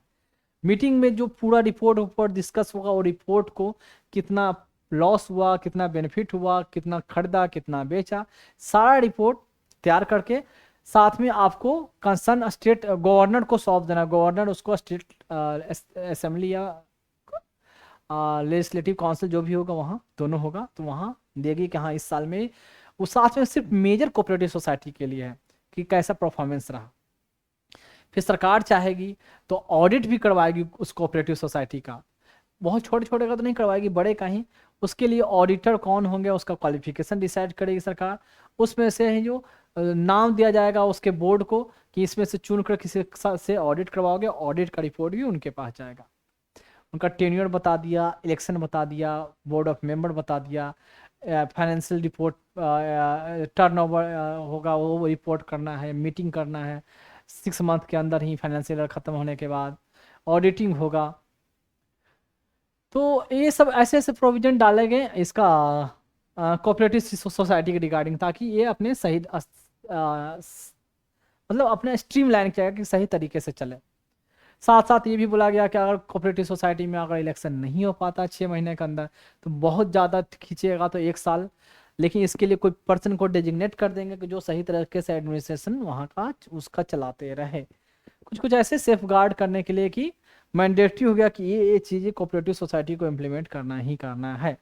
मीटिंग में जो पूरा रिपोर्ट ऊपर डिस्कस होगा, और रिपोर्ट को कितना लॉस हुआ, कितना बेनिफिट हुआ, कितना खरीदा, कितना बेचा, सारा रिपोर्ट तैयार करके साथ में आपको कंसर्न स्टेट गवर्नर को सौंप देना। गवर्नर उसको स्टेट असेंबली या लेजिस्लेटिव काउंसिल जो भी होगा, वहाँ दोनों होगा, तो वहाँ देगी कि हाँ इस साल में, वो साथ में सिर्फ मेजर कोऑपरेटिव सोसाइटी के लिए है कि कैसा परफॉर्मेंस रहा। फिर सरकार चाहेगी तो ऑडिट भी करवाएगी उस कोऑपरेटिव सोसाइटी का, बहुत छोटे छोटे का तो नहीं करवाएगी, बड़े का ही। उसके लिए ऑडिटर कौन होंगे, उसका क्वालिफिकेशन डिसाइड करेगी सरकार, उसमें से ही जो नाम दिया जाएगा उसके बोर्ड को कि इसमें से चुन कर किसी से ऑडिट करवाओगे, ऑडिट का रिपोर्ट भी उनके पास जाएगा। उनका टेन्योर बता दिया, इलेक्शन बता दिया, बोर्ड ऑफ मेंबर बता दिया, फाइनेंशियल रिपोर्ट, टर्नओवर होगा वो रिपोर्ट करना है, मीटिंग करना है 6 मंथ के अंदर ही फाइनेंशियल ईयर खत्म होने के बाद, ऑडिटिंग होगा। तो ये सब ऐसे ऐसे प्रोविजन डाले गए इसका कोऑपरेटिव सोसाइटी के रिगार्डिंग, ताकि ये अपने सही मतलब अपने स्ट्रीमलाइन किया गया कि सही तरीके से चले। साथ साथ ये भी बोला गया कि अगर कोऑपरेटिव सोसाइटी में अगर इलेक्शन नहीं हो पाता 6 महीने के अंदर तो बहुत ज़्यादा खींचेगा तो 1 साल, लेकिन इसके लिए कोई पर्सन को डेजिग्नेट कर देंगे कि जो सही तरीके से एडमिनिस्ट्रेशन वहाँ का उसका चलाते रहे। कुछ कुछ ऐसे सेफ गार्ड करने के लिए कि मैंडेटरी हो गया कि ये चीज़ें कोऑपरेटिव सोसाइटी को इम्प्लीमेंट करना ही करना है।